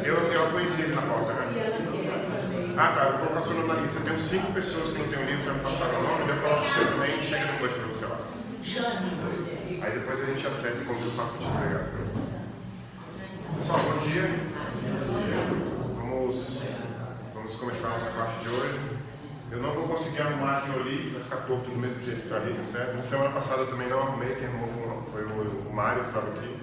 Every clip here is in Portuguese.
Eu conheci ele na porta, né? Ah, tá, eu vou colocar o seu nome na lista. Eu tenho 5 pessoas que não têm o livro, já me passaram o nome, eu coloco o seu também e chega depois para você lá. Aí depois a gente acerta como eu faço para te entregar. Pessoal, bom dia. Vamos começar a nossa classe de hoje. Eu não vou conseguir arrumar aquilo ali, vai ficar torto do mesmo jeito que está ali, tá certo? Na semana passada eu também não arrumei, quem arrumou foi o Mário que estava aqui.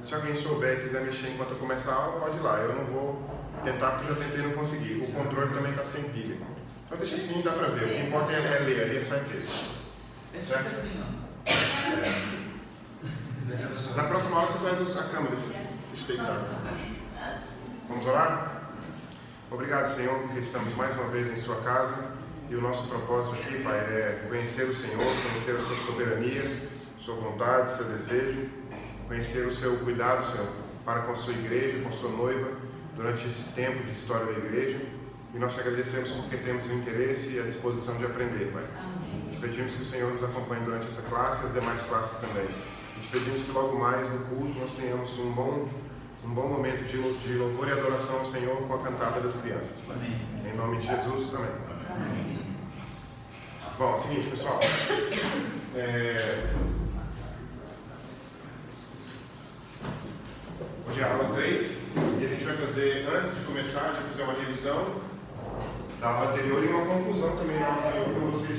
Se alguém souber e quiser mexer enquanto eu começar a aula, pode ir lá. Eu não vou tentar porque eu já tentei e não consegui. O controle também está sem pilha. Então deixa assim, dá para ver. O que importa é ler, ali é só em texto. É sempre assim, ó. Na próxima aula você traz a câmera, esses deitados. Vamos orar? Obrigado, Senhor, porque estamos mais uma vez em sua casa e o nosso propósito aqui, Pai, é conhecer o Senhor, conhecer a sua soberania, sua vontade, seu desejo, conhecer o seu cuidado, Senhor, para com a sua igreja, com a sua noiva, durante esse tempo de história da igreja. E nós te agradecemos porque temos o interesse e a disposição de aprender, Pai. Te pedimos que o Senhor nos acompanhe durante essa classe e as demais classes também. Te pedimos que logo mais no culto nós tenhamos um bom momento de louvor e adoração ao Senhor com a cantada das crianças. Amém. Em nome de Jesus, amém. Bom, é o seguinte, pessoal. Hoje é a aula 3 e a gente vai fazer, antes de começar, a gente vai fazer uma revisão da aula anterior e uma conclusão também da aula anterior. Como vocês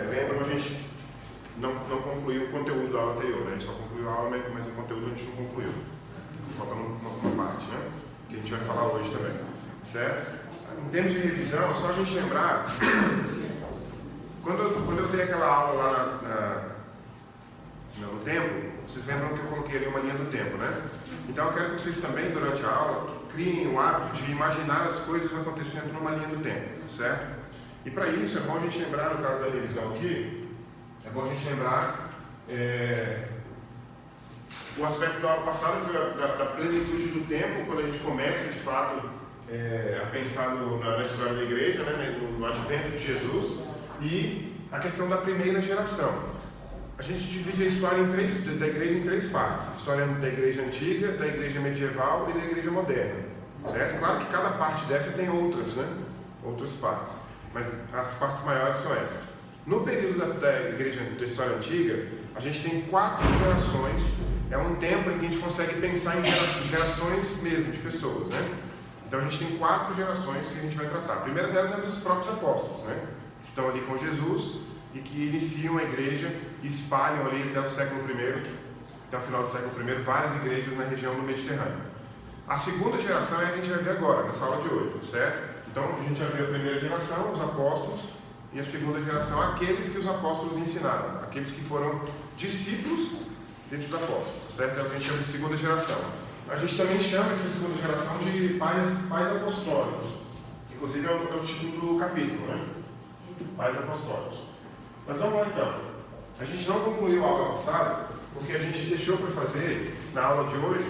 lembram, a gente não concluiu o conteúdo da aula anterior, né? A gente só concluiu a aula, mas o conteúdo a gente não concluiu. Falta uma parte, né? Que a gente vai falar hoje também, certo? Em termos de revisão, só a gente lembrar, quando eu dei aquela aula lá no tempo, vocês lembram que eu coloquei ali uma linha do tempo, né? Então eu quero que vocês também, durante a aula, criem o hábito de imaginar as coisas acontecendo numa linha do tempo, certo? E para isso é bom a gente lembrar, no caso da revisão aqui, é bom a gente lembrar o aspecto da aula passada, foi da plenitude do tempo, quando a gente começa de fato a pensar na história da igreja, né, no advento de Jesus, e a questão da primeira geração. A gente divide a história da igreja em 3 partes: a história da igreja antiga, da igreja medieval e da igreja moderna, certo? Claro que cada parte dessa tem outras, né? Outras partes, mas as partes maiores são essas. No período da história antiga, a gente tem 4 gerações. É um tempo em que a gente consegue pensar em gerações mesmo de pessoas, né? Então a gente tem 4 gerações que a gente vai tratar. A primeira delas é dos próprios apóstolos, né? Que estão ali com Jesus e que iniciam a igreja e espalham ali até o século I, até o final do século I, várias igrejas na região do Mediterrâneo. A segunda geração é a que a gente vai ver agora, nessa aula de hoje, certo? Então a gente vai ver a primeira geração, os apóstolos, e a segunda geração, aqueles que os apóstolos ensinaram, aqueles que foram discípulos desses apóstolos, certo? Então a gente chama de segunda geração. A gente também chama essa segunda geração de pais apostólicos, que inclusive é o título do capítulo, né? Pais apostólicos. Mas vamos lá então. A gente não concluiu a aula passada, porque a gente deixou para fazer na aula de hoje,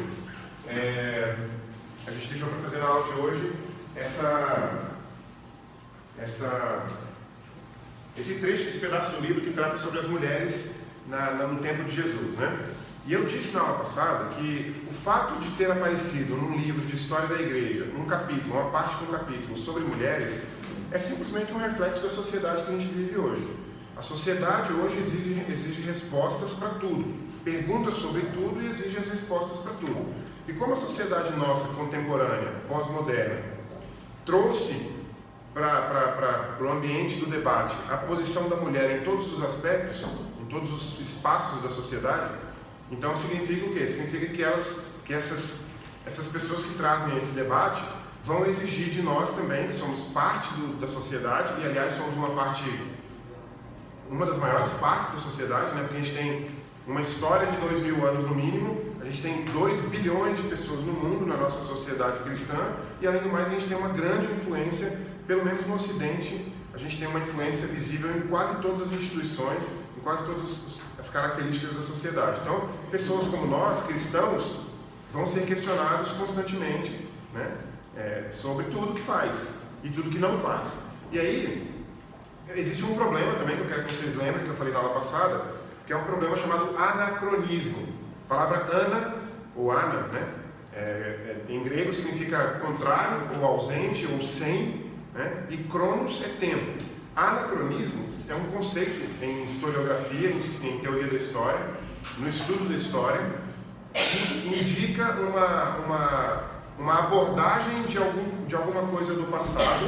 esse trecho, esse pedaço do livro que trata sobre as mulheres no tempo de Jesus, né? E eu disse na aula passada que o fato de ter aparecido num livro de história da igreja, um capítulo, uma parte do capítulo sobre mulheres, é simplesmente um reflexo da sociedade que a gente vive hoje. A sociedade hoje exige respostas para tudo, pergunta sobre tudo e exige as respostas para tudo. E como a sociedade nossa, contemporânea, pós-moderna, trouxe para o ambiente do debate a posição da mulher em todos os aspectos, em todos os espaços da sociedade, então significa o quê? Significa que essas pessoas que trazem esse debate vão exigir de nós também, que somos parte da sociedade, e aliás somos uma das maiores partes da sociedade, né? Porque a gente tem uma história de 2000 anos no mínimo, a gente tem 2 bilhões de pessoas no mundo, na nossa sociedade cristã, e além do mais a gente tem uma grande influência, pelo menos no Ocidente, a gente tem uma influência visível em quase todas as instituições, em quase todas as características da sociedade. Então, pessoas como nós, cristãos, vão ser questionados constantemente, né? Sobre tudo que faz e tudo que não faz. E aí, existe um problema também que eu quero que vocês lembrem, que eu falei na aula passada, que é um problema chamado anacronismo. A palavra ana, ou ana, né, Em grego significa contrário, ou ausente, ou sem, né? E cronos é tempo. Anacronismo é um conceito em historiografia, em teoria da história, no estudo da história, que indica uma abordagem de alguma coisa do passado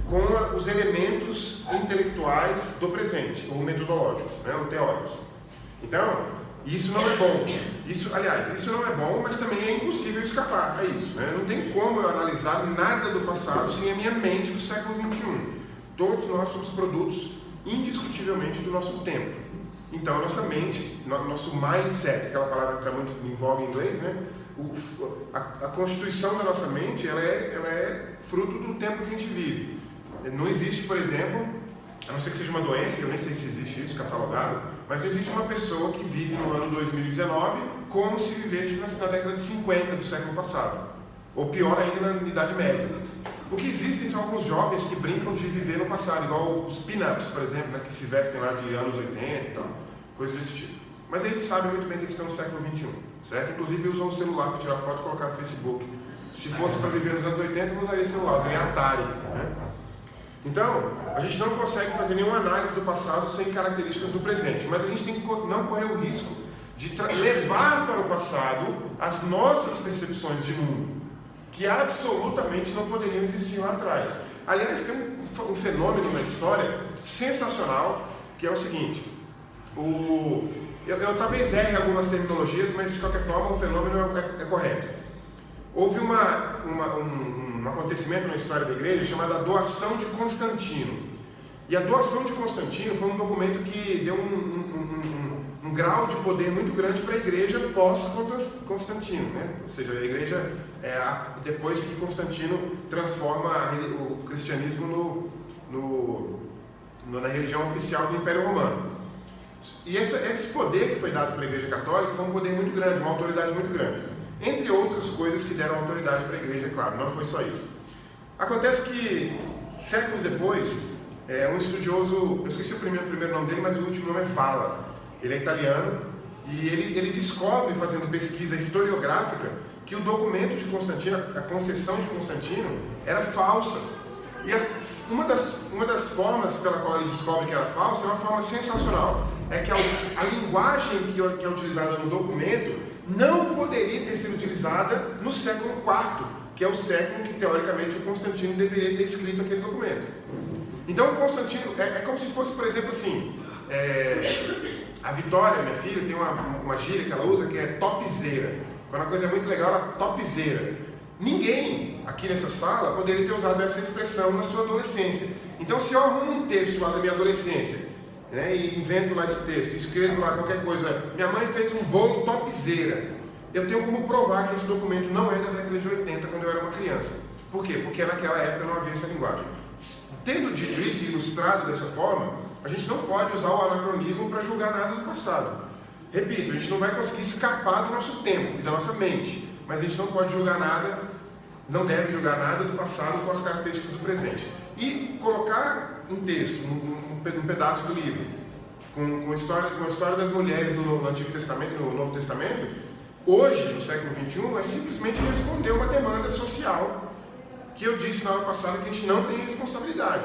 com os elementos intelectuais do presente, ou metodológicos, né? Ou teóricos. Então, isso não é bom. Isso não é bom, mas também é impossível escapar a isso, né? Não tem como eu analisar nada do passado sem a minha mente do século XXI. Todos nós somos produtos indiscutivelmente do nosso tempo. Então, a nossa mente, nosso mindset, aquela palavra que está muito em voga em inglês, né? A constituição da nossa mente, ela é fruto do tempo que a gente vive. Não existe, por exemplo, a não ser que seja uma doença, eu nem sei se existe isso catalogado, mas não existe uma pessoa que vive no ano 2019 como se vivesse na década de 50 do século passado. Ou pior ainda, na Idade Média. O que existem são alguns jovens que brincam de viver no passado, igual os pin-ups, por exemplo, né, que se vestem lá de anos 80 e tal, coisas desse tipo. Mas a gente sabe muito bem que eles estão no século XXI, certo? Inclusive usam o celular para tirar foto e colocar no Facebook. Se fosse para viver nos anos 80, não usaria celular, usaria Atari, né? Então, a gente não consegue fazer nenhuma análise do passado sem características do presente, mas a gente tem que não correr o risco de levar para o passado as nossas percepções de mundo, que absolutamente não poderiam existir lá atrás. Aliás, tem um fenômeno na história sensacional, que é o seguinte: eu talvez erre algumas terminologias, mas de qualquer forma o fenômeno é correto. Houve um acontecimento na história da igreja chamado a doação de Constantino. E a doação de Constantino foi um documento que deu um grau de poder muito grande para a igreja pós-Constantino, né? Ou seja, a igreja, depois que Constantino transforma o cristianismo na religião oficial do Império Romano. E esse poder que foi dado para a igreja católica foi um poder muito grande, uma autoridade muito grande. Entre outras coisas que deram autoridade para a igreja, claro, não foi só isso. Acontece que, séculos depois, um estudioso, eu esqueci o primeiro nome dele, mas o último nome é Fala. Ele é italiano e ele descobre, fazendo pesquisa historiográfica, que o documento de Constantino, a concessão de Constantino, era falsa. E uma das formas pela qual ele descobre que era falsa é uma forma sensacional. É que a linguagem que é utilizada no documento não poderia ter sido utilizada no século IV, que é o século que, teoricamente, o Constantino deveria ter escrito aquele documento. Então, o Constantino é como se fosse, por exemplo, assim, a Vitória, minha filha, tem uma gíria que ela usa que é topzeira. Quando a coisa é muito legal, ela topzeira. Ninguém aqui nessa sala poderia ter usado essa expressão na sua adolescência. Então, se eu arrumo um texto lá da minha adolescência, né, e invento lá esse texto, escrevo lá qualquer coisa, minha mãe fez um bolo topzeira, eu tenho como provar que esse documento não é da década de 80, quando eu era uma criança. Por quê? Porque naquela época não havia essa linguagem. Tendo dito isso e ilustrado dessa forma, a gente não pode usar o anacronismo para julgar nada do passado. Repito, a gente não vai conseguir escapar do nosso tempo e da nossa mente, mas a gente não pode julgar nada, não deve julgar nada do passado com as características do presente. E colocar um texto, um pedaço do livro, com a história das mulheres no Antigo Testamento, no Novo Testamento, hoje, no século XXI, é simplesmente responder uma demanda social que eu disse na aula passada que a gente não tem responsabilidade.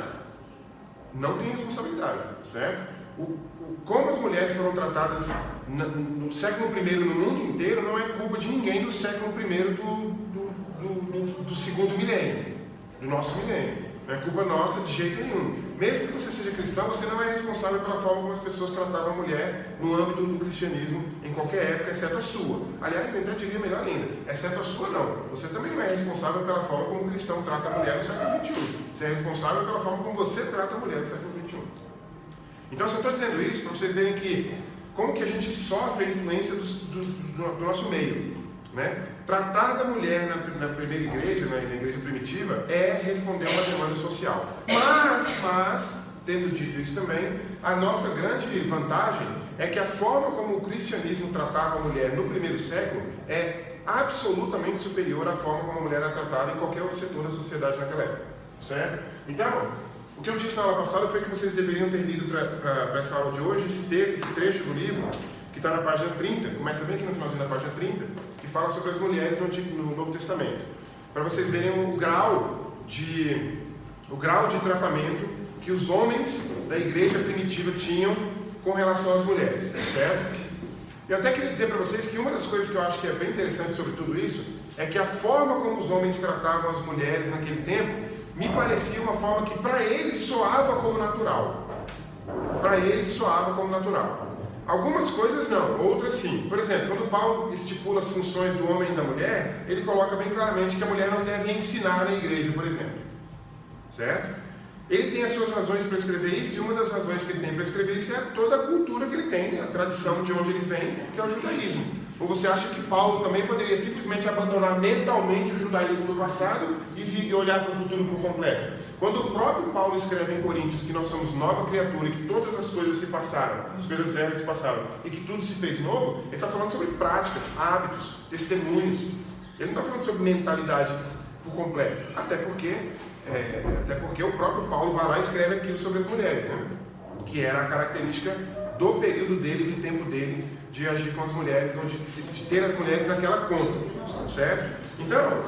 Não tem responsabilidade, certo? Como as mulheres foram tratadas no século I no mundo inteiro não é culpa de ninguém do século I do segundo milênio, do nosso milênio. Não é culpa nossa de jeito nenhum. Mesmo que você seja cristão, você não é responsável pela forma como as pessoas tratavam a mulher no âmbito do cristianismo em qualquer época, exceto a sua. Aliás, eu até diria melhor ainda, exceto a sua não. Você também não é responsável pela forma como o cristão trata a mulher no século XXI. Você é responsável pela forma como você trata a mulher no século XXI. Então, eu só estou dizendo isso para vocês verem que como que a gente sofre a influência do nosso meio, né? Tratar da mulher na primeira igreja, na igreja primitiva, é responder a uma demanda social. Mas, tendo dito isso também, a nossa grande vantagem é que a forma como o cristianismo tratava a mulher no primeiro século é absolutamente superior à forma como a mulher era tratada em qualquer outro setor da sociedade naquela época. Certo? Então, o que eu disse na aula passada foi que vocês deveriam ter lido para essa aula de hoje esse trecho do livro, que está na página 30, começa bem aqui no finalzinho da página 30, que fala sobre as mulheres no Novo Testamento, para vocês verem o grau de tratamento que os homens da igreja primitiva tinham com relação às mulheres, certo? Eu até queria dizer para vocês que uma das coisas que eu acho que é bem interessante sobre tudo isso é que a forma como os homens tratavam as mulheres naquele tempo me parecia uma forma que para eles soava como natural. Para eles soava como natural. Algumas coisas não, outras sim. Por exemplo, quando Paulo estipula as funções do homem e da mulher, ele coloca bem claramente que a mulher não deve ensinar na igreja, por exemplo. Certo? Ele tem as suas razões para escrever isso, e uma das razões que ele tem para escrever isso é toda a cultura que ele tem, a tradição de onde ele vem, que é o judaísmo. Ou você acha que Paulo também poderia simplesmente abandonar mentalmente o judaísmo do passado e olhar para o futuro por completo? Quando o próprio Paulo escreve em Coríntios que nós somos nova criatura e que todas as coisas se passaram, as coisas velhas se passaram e que tudo se fez novo, ele está falando sobre práticas, hábitos, testemunhos. Ele não está falando sobre mentalidade por completo. Até porque o próprio Paulo vai lá e escreve aquilo sobre as mulheres, né? Que era a característica do período dele, do tempo dele, de agir com as mulheres, ou de ter as mulheres naquela conta, certo? Então,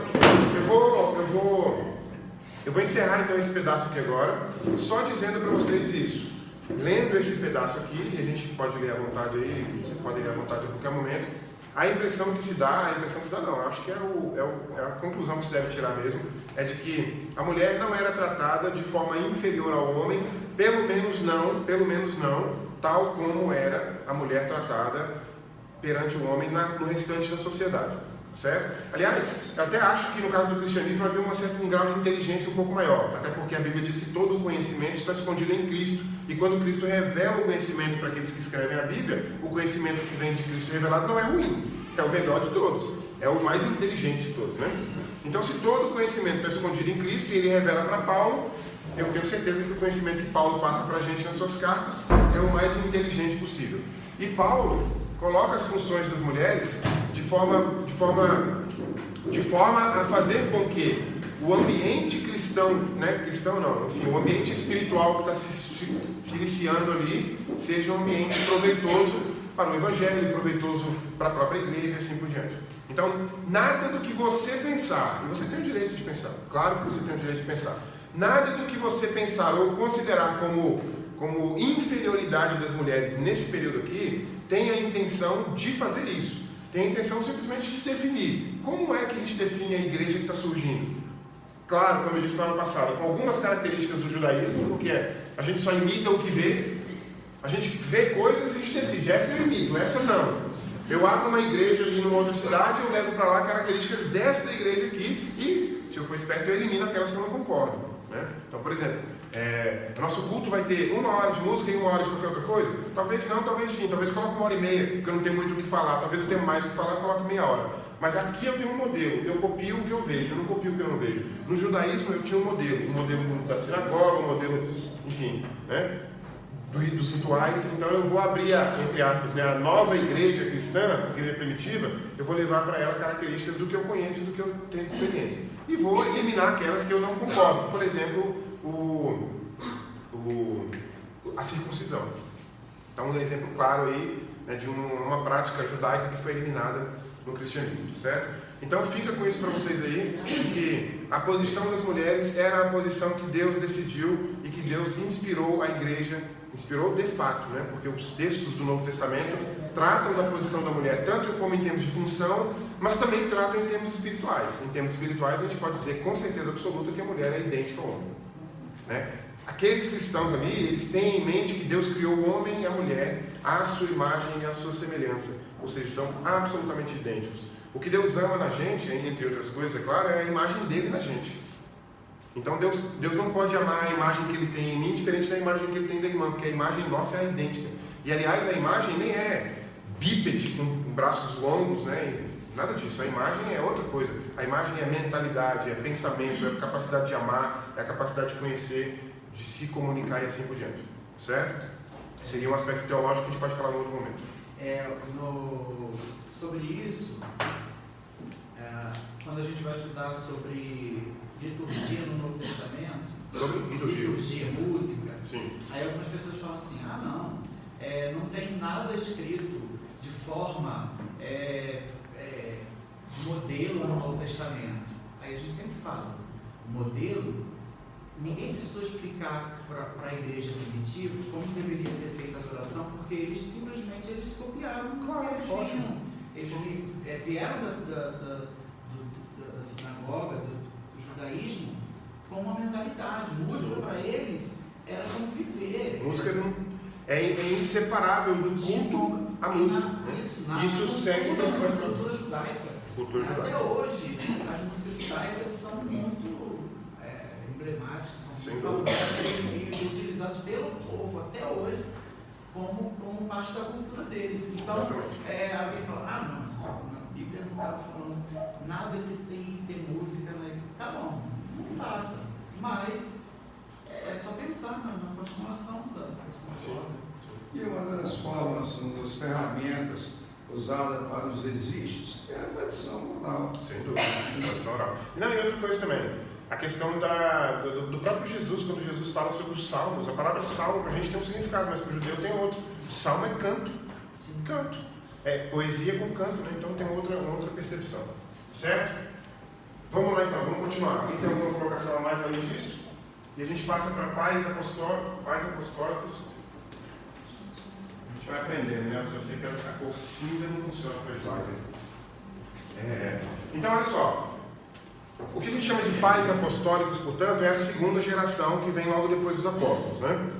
eu vou encerrar então esse pedaço aqui agora, só dizendo para vocês isso. Lendo esse pedaço aqui, e a gente pode ler à vontade aí, vocês podem ler à vontade a qualquer momento, a impressão que se dá não, eu acho que é a conclusão que se deve tirar mesmo, é de que a mulher não era tratada de forma inferior ao homem, pelo menos não, tal como era a mulher tratada perante o homem no restante da sociedade, certo? Aliás, eu até acho que no caso do cristianismo havia um grau de inteligência um pouco maior, até porque a Bíblia diz que todo o conhecimento está escondido em Cristo, e quando Cristo revela o conhecimento para aqueles que escrevem a Bíblia, o conhecimento que vem de Cristo revelado não é ruim, é o melhor de todos, é o mais inteligente de todos, né? Então, se todo o conhecimento está escondido em Cristo e ele revela para Paulo, eu tenho certeza que o conhecimento que Paulo passa para a gente nas suas cartas é o mais inteligente possível. E Paulo coloca as funções das mulheres de forma a fazer com que o ambiente cristão, o ambiente espiritual que está se iniciando ali, seja um ambiente proveitoso para o Evangelho, proveitoso para a própria igreja e assim por diante. Então, nada do que você pensar, e você tem o direito de pensar, claro que você tem o direito de pensar, nada do que você pensar ou considerar como inferioridade das mulheres nesse período aqui, tem a intenção de fazer isso. Tem a intenção simplesmente de definir. Como é que a gente define a igreja que está surgindo? Claro, como eu disse no ano passado, com algumas características do judaísmo, porque a gente só imita o que vê, a gente vê coisas e a gente decide, essa eu imito, essa não. Eu abro uma igreja ali numa outra cidade, eu levo para lá características desta igreja aqui e, se eu for esperto, eu elimino aquelas que eu não concordo, né? Então, por exemplo, nosso culto vai ter 1 hora de música e 1 hora de qualquer outra coisa? Talvez não, talvez sim, talvez eu coloque 1h30, porque eu não tenho muito o que falar, talvez eu tenha mais o que falar, eu coloco meia hora. Mas aqui eu tenho um modelo, eu copio o que eu vejo, eu não copio o que eu não vejo. No judaísmo eu tinha um modelo da sinagoga, um modelo, enfim, né, dos rituais. Então eu vou abrir, entre aspas, a nova igreja cristã, a igreja primitiva, eu vou levar para ela características do que eu conheço e do que eu tenho de experiência. E vou eliminar aquelas que eu não concordo, por exemplo, a circuncisão. Então, um exemplo claro aí, né, de uma prática judaica que foi eliminada no cristianismo, certo? Então fica com isso para vocês aí, de que a posição das mulheres era a posição que Deus decidiu e que Deus inspirou a igreja, inspirou de fato, né? Porque os textos do Novo Testamento tratam da posição da mulher, tanto como em termos de função, mas também tratam em termos espirituais. Em termos espirituais a gente pode dizer com certeza absoluta que a mulher é idêntica ao homem, né? Aqueles cristãos ali, eles têm em mente que Deus criou o homem e a mulher à sua imagem e à sua semelhança, ou seja, são absolutamente idênticos. O que Deus ama na gente, entre outras coisas, é claro, é a imagem dele na gente. Então Deus não pode amar a imagem que ele tem em mim diferente da imagem que ele tem da irmã, porque a imagem nossa é idêntica. E aliás, a imagem nem é bípede, com braços longos, né? Nada disso, a imagem é outra coisa. A imagem é mentalidade, é pensamento, é a capacidade de amar, é a capacidade de conhecer, de se comunicar e assim por diante, certo? Seria um aspecto teológico que a gente pode falar em outro momento. Sobre isso, quando a gente vai estudar sobre liturgia no Novo Testamento, sobre liturgia, música, sim. Aí algumas pessoas falam assim, não tem nada escrito de forma modelo no Novo Testamento. Aí a gente sempre fala, o modelo, ninguém precisou explicar para a igreja primitiva como deveria ser feita a adoração, porque eles simplesmente copiaram. Claro, Eles ótimo. vieram da sinagoga, do judaísmo, com uma mentalidade. Música para eles era como viver. Música é inseparável do culto à música. Isso segue a cultura judaica. Até hoje, as músicas judaicas são muito emblemáticas, são famosas e utilizadas pelo povo até hoje como parte da cultura deles. Então, alguém fala, não, mas a Bíblia não estava falando nada que tem que ter música, né? Tá bom, não faça, mas é só pensar na continuação dessa forma. E uma das formas, uma das ferramentas usada para os registros é a tradição oral. Sem dúvida, a tradição oral. E outra coisa também, a questão do próprio Jesus, quando Jesus fala sobre os salmos, a palavra salmo para a gente tem um significado, mas para o judeu tem outro. Salmo é canto. Canto. É poesia com canto, né? Então tem uma outra percepção. Certo? Vamos lá então, vamos continuar. Alguém tem alguma colocação a mais além disso? E a gente passa para pais apostólicos. A gente vai aprendendo, né? Eu só sei que a cor cinza não funciona para isso. Então, olha só. O que a gente chama de pais apostólicos, portanto, é a segunda geração que vem logo depois dos apóstolos, né?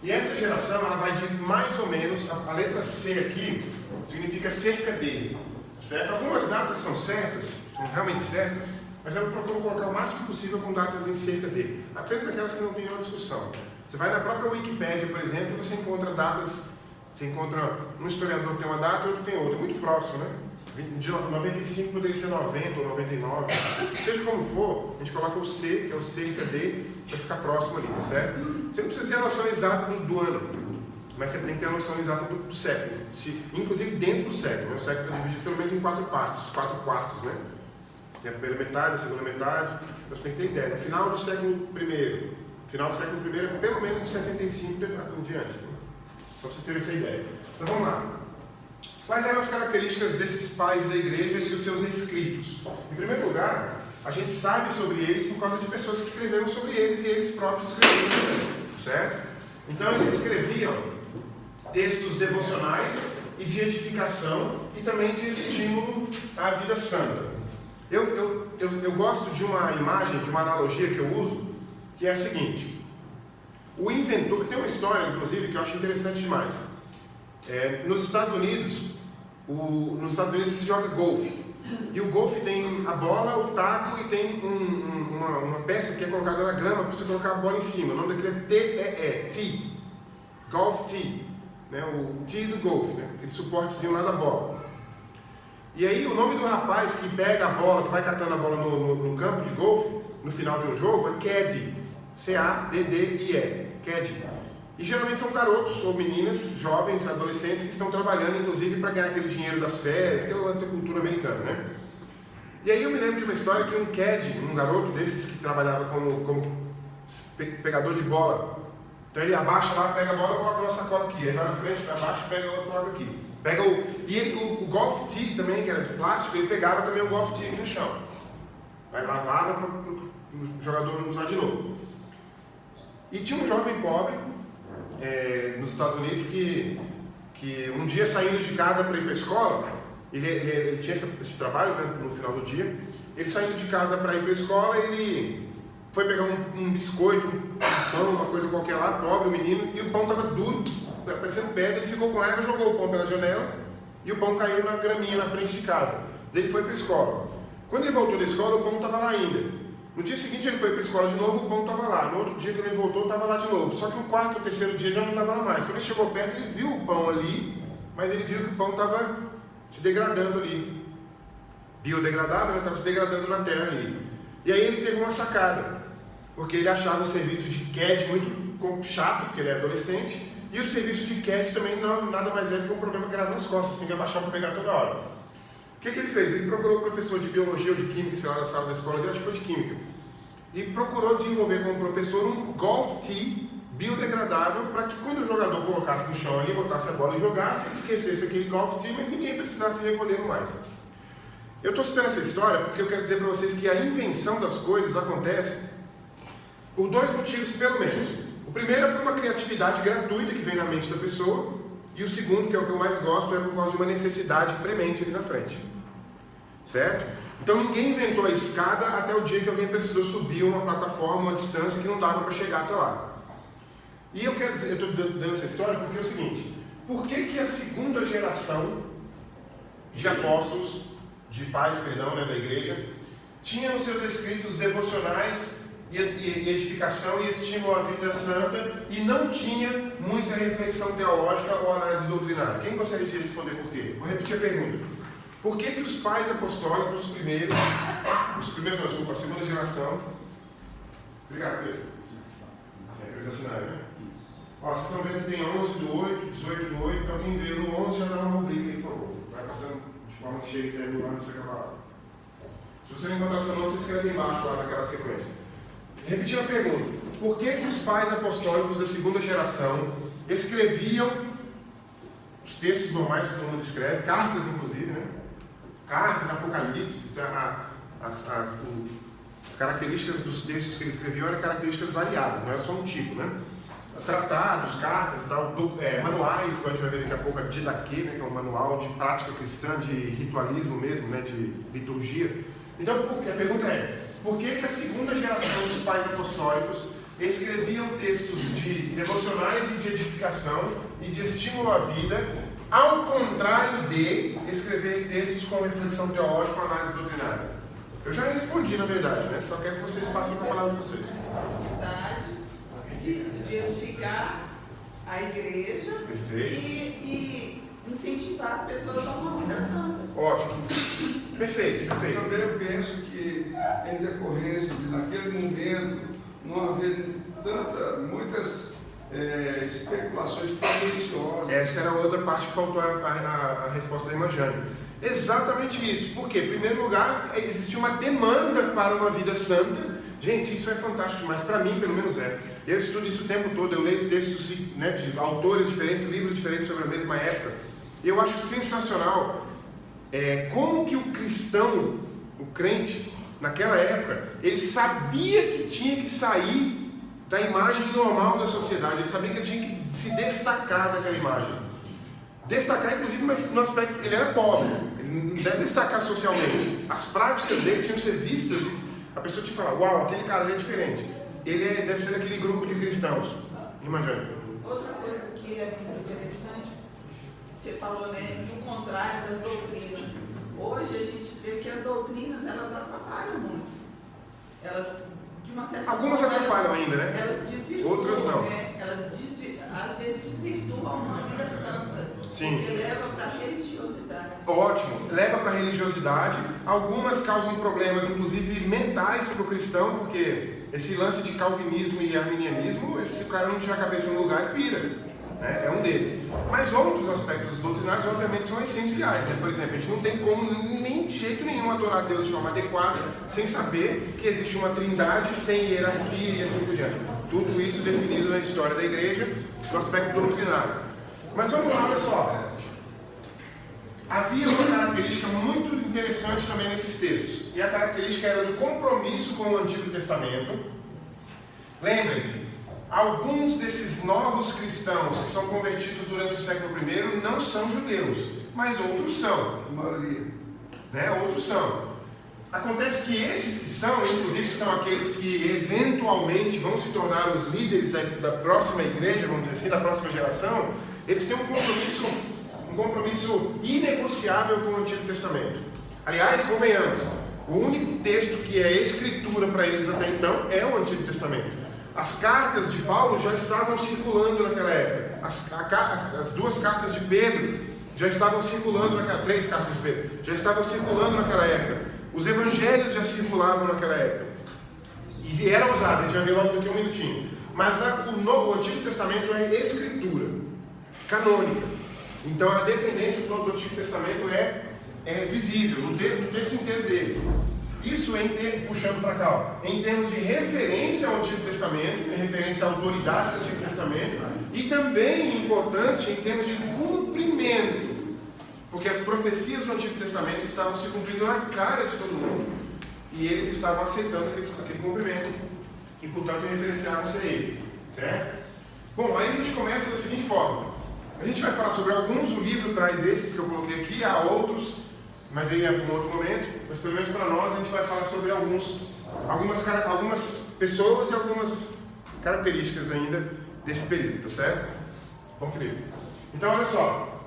E essa geração, ela vai de mais ou menos, a letra C aqui significa cerca de, certo? Algumas datas são certas, são realmente certas, mas eu procuro colocar o máximo possível com datas em cerca de. Apenas aquelas que não tem nenhuma discussão. Você vai na própria Wikipédia, por exemplo, e você encontra datas. Você encontra um historiador que tem uma data e outro tem outra, muito próximo, né? De 95 poderia ser 90 ou 99, seja como for, a gente coloca o C, que é o cerca de, para ficar próximo ali, tá certo? Você não precisa ter a noção exata do ano, mas você tem que ter a noção exata do século, inclusive dentro do século, né? O século está dividido pelo menos em 4 partes, 4 quartos, né? Tem a primeira metade, a segunda metade, você tem que ter ideia. No final do século I, é pelo menos em 75 em diante, né? Só para vocês terem essa ideia. Então vamos lá. Quais eram as características desses pais da igreja e dos seus escritos? Em primeiro lugar, a gente sabe sobre eles por causa de pessoas que escreveram sobre eles e eles próprios escreveram também, certo? Então eles escreviam textos devocionais e de edificação e também de estímulo à vida santa. Eu gosto de uma imagem, de uma analogia que eu uso, que é a seguinte. O inventor, tem uma história inclusive que eu acho interessante demais. Nos Estados Unidos se joga golfe. E o golfe tem a bola, o taco e tem uma peça que é colocada na grama para você colocar a bola em cima. O nome daquele é TEE, tee. Golf tee. Né? O tee do golfe, né? Aquele suportezinho lá da bola. E aí o nome do rapaz que pega a bola, que vai catando a bola no campo de golfe, no final de um jogo, é caddy. C-A-D-D-I-E. Caddy. E geralmente são garotos ou meninas, jovens, adolescentes que estão trabalhando, inclusive, para ganhar aquele dinheiro das férias, aquele lance da cultura americana, né? E aí eu me lembro de uma história que um caddy, um garoto desses que trabalhava como pegador de bola, então ele abaixa lá, pega a bola e coloca uma sacola aqui, aí vai na frente, abaixa, pega a outra, coloca aqui. O golf tee também, que era de plástico, ele pegava também o golf tee aqui no chão. Aí lavava para o jogador não usar de novo. E tinha um jovem pobre, nos Estados Unidos, que um dia saindo de casa para ir para a escola, ele tinha esse trabalho, né, no final do dia, ele saindo de casa para ir para a escola, ele foi pegar um biscoito, um pão, uma coisa qualquer lá, pobre o menino, e o pão estava duro, parecendo pedra, ele ficou com raiva, jogou o pão pela janela, e o pão caiu na graminha na frente de casa. Ele foi para a escola. Quando ele voltou da escola, o pão estava lá ainda. No dia seguinte ele foi para a escola de novo, o pão estava lá. No outro dia que ele voltou, estava lá de novo. Só que no quarto ou terceiro dia já não estava lá mais. Quando ele chegou perto, ele viu o pão ali, mas ele viu que o pão estava se degradando ali. Biodegradável, estava se degradando na terra ali. E aí ele teve uma sacada, porque ele achava o serviço de CAD muito chato, porque ele é adolescente, e o serviço de CAD também nada mais é do que um problema grave nas costas, tem que abaixar para pegar toda hora. O que ele fez? Ele procurou o professor de biologia ou de química, sei lá, na sala da escola dele, acho que foi de química, e procurou desenvolver com o professor um golf tee biodegradável para que quando o jogador colocasse no chão ali, botasse a bola e jogasse, ele esquecesse aquele golf tee, mas ninguém precisasse recolhê-lo mais. Eu estou citando essa história porque eu quero dizer para vocês que a invenção das coisas acontece por dois motivos, pelo menos. O primeiro é por uma criatividade gratuita que vem na mente da pessoa, e o segundo, que é o que eu mais gosto, é por causa de uma necessidade premente ali na frente. Certo? Então ninguém inventou a escada até o dia que alguém precisou subir uma plataforma, uma distância que não dava para chegar até lá. E eu quero dizer, eu estou dando essa história porque é o seguinte: por que a segunda geração de apóstolos, de pais, perdão, da igreja, tinha nos seus escritos devocionais e edificação e estímulo à vida santa e não tinha muita reflexão teológica ou análise doutrinária? Quem gostaria de responder por quê? Vou repetir a pergunta. Por que os pais apostólicos, os primeiros não, desculpa, a segunda geração... Obrigado, Pedro. Eles assinaram, né? Ó, vocês estão vendo que tem 11 do 8, 18 do 8, então quem veio no 11 já dá uma rubrica aí, por favor. Vai passando de forma que chegue até lá nessa palavra. Se você não encontrar essa nota, você escreve embaixo lá naquela sequência. Repetindo a pergunta: por que os pais apostólicos da segunda geração escreviam os textos normais que todo mundo escreve, cartas inclusive, né? Cartas, Apocalipse, as características dos textos que eles escreviam eram características variadas, não era só um tipo, né? Tratados, cartas, manuais, como a gente vai ver daqui a pouco, a Didaquê, né, que é um manual de prática cristã, de ritualismo mesmo, né, de liturgia. Então, a pergunta é: por que a segunda geração dos pais apostólicos escreviam textos de devocionais e de edificação e de estímulo à vida, ao contrário de escrever textos com reflexão teológica ou análise doutrinária? Eu já respondi, na verdade, né? Só quero que vocês passem para a palavra de vocês. Necessidade disso, de edificar a igreja. Perfeito. E incentivar as pessoas a uma vida santa. Ótimo. Perfeito. Também eu penso que, em decorrência de, naquele momento, não haver muitas especulações tendenciosas. Essa era a outra parte que faltou a resposta da irmã Jane. Exatamente isso. Por quê? Em primeiro lugar, existia uma demanda para uma vida santa. Gente, isso é fantástico demais. Para mim, pelo menos é. Eu estudo isso o tempo todo. Eu leio textos, né, de autores diferentes, livros diferentes sobre a mesma época. E eu acho sensacional como que o cristão, o crente, naquela época, ele sabia que tinha que sair da imagem normal da sociedade. Ele sabia que ele tinha que se destacar daquela imagem. Destacar, inclusive, mas no aspecto, ele era pobre. Ele não deve destacar socialmente. As práticas dele tinham que ser vistas e a pessoa tinha que falar: uau, aquele cara ali é diferente. Ele deve ser daquele grupo de cristãos. Imagina. Outra coisa que é muito interessante, você falou, né, e o contrário das doutrinas. Hoje a gente vê que as doutrinas, elas atrapalham muito. Elas, de uma certa Algumas forma, atrapalham ainda, né? Elas desvirtuam. Outras não. Né? Elas às vezes desvirtuam uma vida santa. Sim. Porque leva para a religiosidade. Ótimo, leva para a religiosidade. Algumas causam problemas, inclusive mentais, para o cristão, porque esse lance de calvinismo e arminianismo, se o cara não tiver a cabeça no lugar, ele pira, né? É um deles. Mas outros aspectos doutrinários, obviamente, são essenciais, né? Por exemplo, a gente não tem como, nem de jeito nenhum, adorar Deus de forma adequada, sem saber que existe uma trindade, sem hierarquia e assim por diante. Tudo isso definido na história da igreja, no aspecto doutrinário. Mas vamos lá, olha só. Havia uma característica muito interessante também nesses textos. E a característica era do compromisso com o Antigo Testamento. Lembrem-se, alguns desses novos cristãos que são convertidos durante o século I não são judeus, mas outros são. A maioria. Né? Outros são. Acontece que esses que são, inclusive são aqueles que eventualmente vão se tornar os líderes da próxima igreja, vamos dizer assim, da próxima geração, eles têm um compromisso inegociável com o Antigo Testamento. Aliás, convenhamos, o único texto que é escritura para eles até então é o Antigo Testamento. As cartas de Paulo já estavam circulando naquela época. As duas cartas de Pedro já estavam circulando naquela... 3 cartas de Pedro já estavam circulando naquela época. Os evangelhos já circulavam naquela época. E era usado, a gente vai ver logo daqui a um minutinho. Mas o Antigo Testamento é escritura canônica. Então a dependência do Antigo Testamento é visível no texto inteiro deles. Isso puxando para cá, ó, em termos de referência ao Antigo Testamento, em referência à autoridade do Antigo Testamento, e também importante em termos de cumprimento. Porque as profecias do Antigo Testamento estavam se cumprindo na cara de todo mundo. E eles estavam aceitando aquele cumprimento. E, portanto, referenciavam-se a ele. Certo? Bom, aí a gente começa da seguinte forma. A gente vai falar sobre alguns, o livro traz esses que eu coloquei aqui, há outros, mas aí é em outro momento. Mas pelo menos para nós a gente vai falar sobre algumas pessoas e algumas características ainda desse período, tá certo? Bom, Felipe. Então, olha só.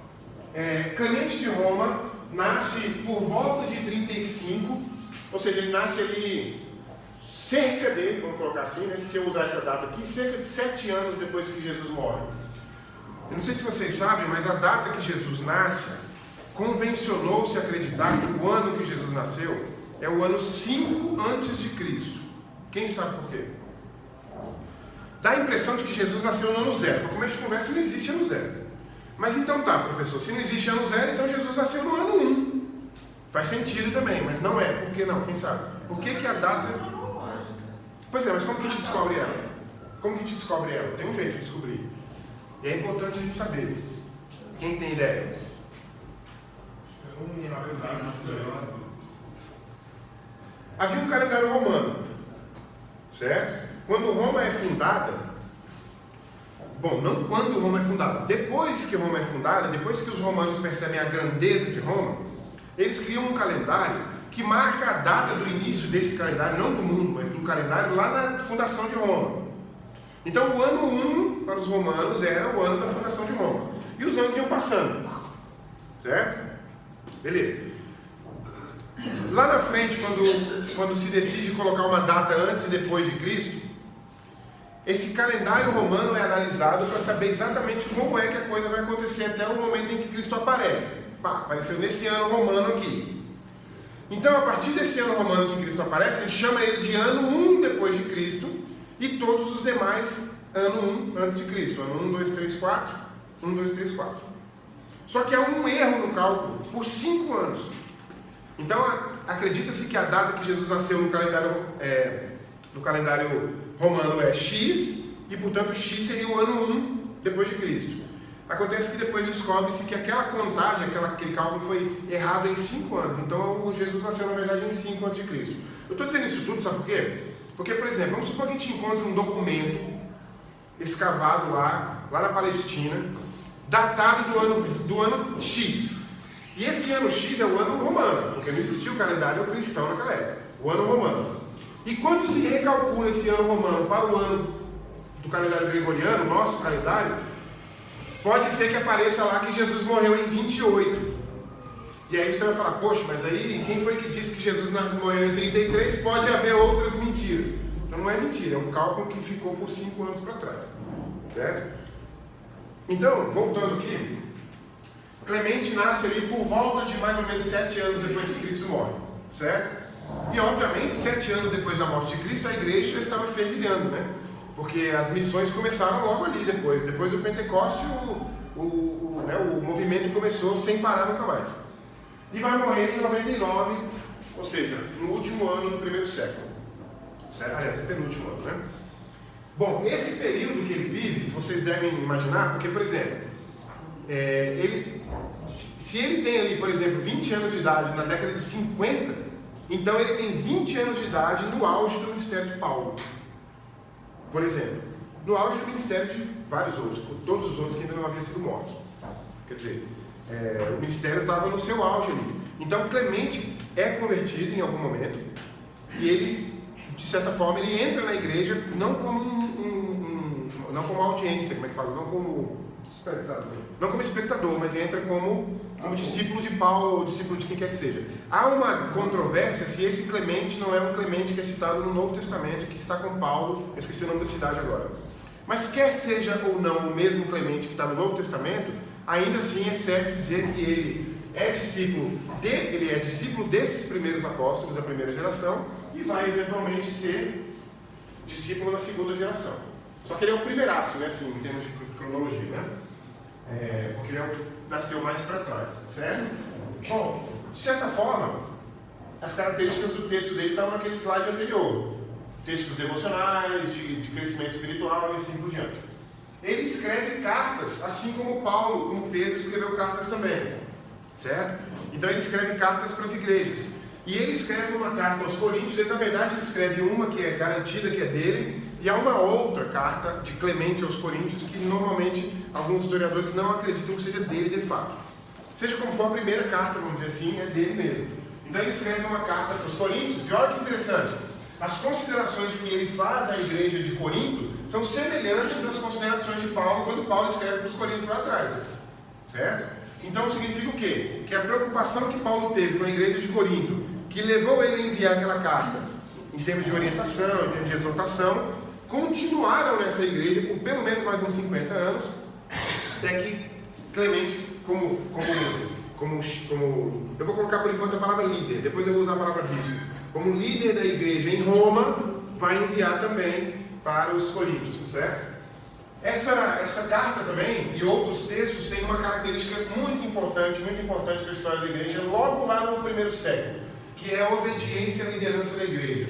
Clemente de Roma nasce por volta de 35, ou seja, ele nasce ali cerca de, vamos colocar assim, né, se eu usar essa data aqui, cerca de 7 anos depois que Jesus morre. Eu não sei se vocês sabem, mas a data que Jesus nasce, convencionou-se acreditar que o ano que Jesus nasceu é o ano 5 antes de Cristo. Quem sabe por quê? Dá a impressão de que Jesus nasceu no ano 0. Para começo de conversa, não existe ano 0. Mas então tá, professor, se não existe ano 0, então Jesus nasceu no ano 1. Faz sentido também, mas não é. Por que não? Quem sabe? Por que que a data... Pois é, mas como que a gente descobre ela? Como que a gente descobre ela? Tem um jeito de descobrir. E é importante a gente saber. Quem tem ideia? Havia um calendário romano, certo? Quando Roma é fundada, bom, não quando Roma é fundada, depois que Roma é fundada, depois que os romanos percebem a grandeza de Roma, eles criam um calendário que marca a data do início desse calendário, não do mundo, mas do calendário lá na fundação de Roma. Então o ano 1 para os romanos era o ano da fundação de Roma. E os anos iam passando, certo? Beleza. Lá na frente, quando se decide colocar uma data antes e depois de Cristo, esse calendário romano é analisado para saber exatamente como é que a coisa vai acontecer até o momento em que Cristo aparece. Pá, apareceu nesse ano romano aqui. Então, a partir desse ano romano que Cristo aparece, a gente chama ele de ano 1 depois de Cristo e todos os demais ano 1 antes de Cristo. Ano 1, 2, 3, 4. 1, 2, 3, 4. Só que há um erro no cálculo por 5 anos. Então, acredita-se que a data que Jesus nasceu no calendário romano é X, e portanto X seria o ano 1 depois de Cristo. Acontece que depois descobre-se que aquela contagem, aquele cálculo foi errado em 5 anos. Então Jesus nasceu na verdade em 5 antes de Cristo. Eu estou dizendo isso tudo, sabe por quê? Porque, por exemplo, vamos supor que a gente encontre um documento escavado lá na Palestina, datado do ano X. E esse ano X é o ano romano, porque não existia o calendário cristão naquela época, o ano romano. E quando se recalcula esse ano romano para o ano do calendário gregoriano, nosso calendário, pode ser que apareça lá que Jesus morreu em 28. E aí você vai falar, poxa, mas aí quem foi que disse que Jesus morreu em 33? Pode haver outras mentiras. Então não é mentira, é um cálculo que ficou por 5 anos para trás. Certo? Então, voltando aqui, Clemente nasce ali por volta de mais ou menos 7 anos depois que Cristo morre. Certo? E obviamente, 7 anos depois da morte de Cristo, a igreja já estava fervilhando, né? Porque as missões começaram logo ali depois do Pentecoste, o movimento começou sem parar nunca mais. E vai morrer em 99, ou seja, no último ano do primeiro século. Certo? Aliás, no penúltimo ano, né? Bom, esse período que ele vive, vocês devem imaginar, porque, por exemplo, se ele tem ali, por exemplo, 20 anos de idade na década de 50, então ele tem 20 anos de idade no auge do ministério de Paulo. Por exemplo, no auge do ministério de vários outros, todos os outros que ainda não haviam sido mortos. Quer dizer, o ministério estava no seu auge ali. Então Clemente é convertido em algum momento e ele, de certa forma, ele entra na igreja não como não como audiência, como é que fala? Não como espectador. Não como espectador, mas entra como discípulo de Paulo ou discípulo de quem quer que seja. Há uma controvérsia se esse Clemente não é um Clemente que é citado no Novo Testamento, que está com Paulo, eu esqueci o nome da cidade agora. Mas quer seja ou não o mesmo Clemente que está no Novo Testamento, ainda assim é certo dizer que ele é discípulo desses primeiros apóstolos da primeira geração e vai eventualmente ser discípulo na segunda geração. Só que ele é o primeiraço, né, assim, em termos de cronologia, né? Porque ele é o que nasceu mais para trás, certo? Bom, de certa forma, as características do texto dele estão naquele slide anterior. Textos devocionais, de crescimento espiritual e assim por diante. Ele escreve cartas, assim como Paulo, como Pedro escreveu cartas também. certo? Então ele escreve cartas para as igrejas. E ele escreve uma carta aos Coríntios, e na verdade ele escreve uma que é garantida, que é dele, e há uma outra carta de Clemente aos Coríntios, que normalmente alguns historiadores não acreditam que seja dele de fato. Seja como for, a primeira carta, vamos dizer assim, é dele mesmo. Então ele escreve uma carta para os Coríntios, e olha que interessante, as considerações que ele faz à igreja de Corinto são semelhantes às considerações de Paulo, quando Paulo escreve para os Coríntios lá atrás, certo? Então significa o quê? Que a preocupação que Paulo teve com a igreja de Corinto, que levou ele a enviar aquela carta, em termos de orientação, em termos de exortação, continuaram nessa igreja por pelo menos mais uns 50 anos, até que Clemente, como eu vou colocar por enquanto a palavra líder, depois eu vou usar a palavra bispo, como líder da igreja em Roma, vai enviar também para os Coríntios, certo? Essa carta também, e outros textos, tem uma característica muito importante para a história da igreja, logo lá no primeiro século, que é a obediência à liderança da igreja.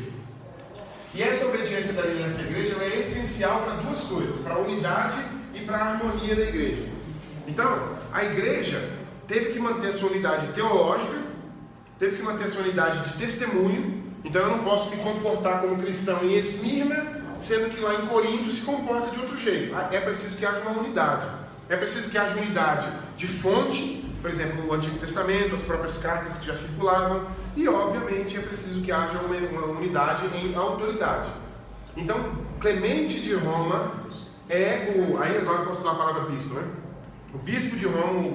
E essa obediência da liderança da igreja ela é essencial para duas coisas, para a unidade e para a harmonia da igreja. Então, a igreja teve que manter a sua unidade teológica, teve que manter a sua unidade de testemunho. Então eu não posso me comportar como cristão em Esmirna, sendo que lá em Corinto se comporta de outro jeito. É preciso que haja uma unidade. É preciso que haja unidade de fonte, por exemplo, o Antigo Testamento, as próprias cartas que já circulavam, e obviamente é preciso que haja uma unidade em autoridade. Então, Clemente de Roma é o... Aí agora eu posso usar a palavra bispo, né? O bispo de Roma,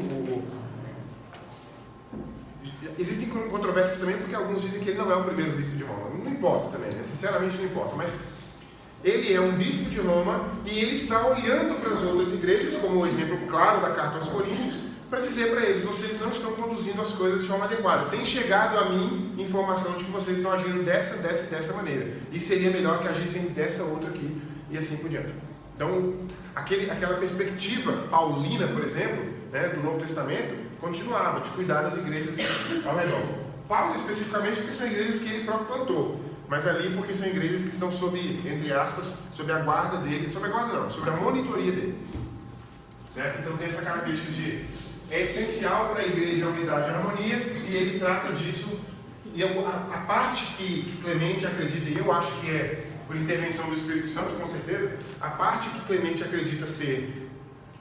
existem controvérsias também, porque alguns dizem que ele não é o primeiro bispo de Roma. Não importa também, né? Sinceramente não importa, mas ele é um bispo de Roma e ele está olhando para as outras igrejas, como o exemplo claro da carta aos Coríntios, para dizer para eles, vocês não estão conduzindo as coisas de forma adequada. Tem chegado a mim informação de que vocês estão agindo dessa maneira, e seria melhor que agissem dessa outra aqui, e assim por diante. Então, aquela perspectiva paulina, por exemplo, né, do Novo Testamento, continuava de cuidar das igrejas ao redor. Paulo, especificamente, porque são igrejas que ele próprio plantou, mas ali porque são igrejas que estão sob, entre aspas, sob a guarda dele, sob a monitoria dele. Certo? Então tem essa característica de é essencial para a igreja a unidade e a harmonia, e ele trata disso, e a parte que Clemente acredita, e eu acho que é por intervenção do Espírito Santo, com certeza, a parte que Clemente acredita ser,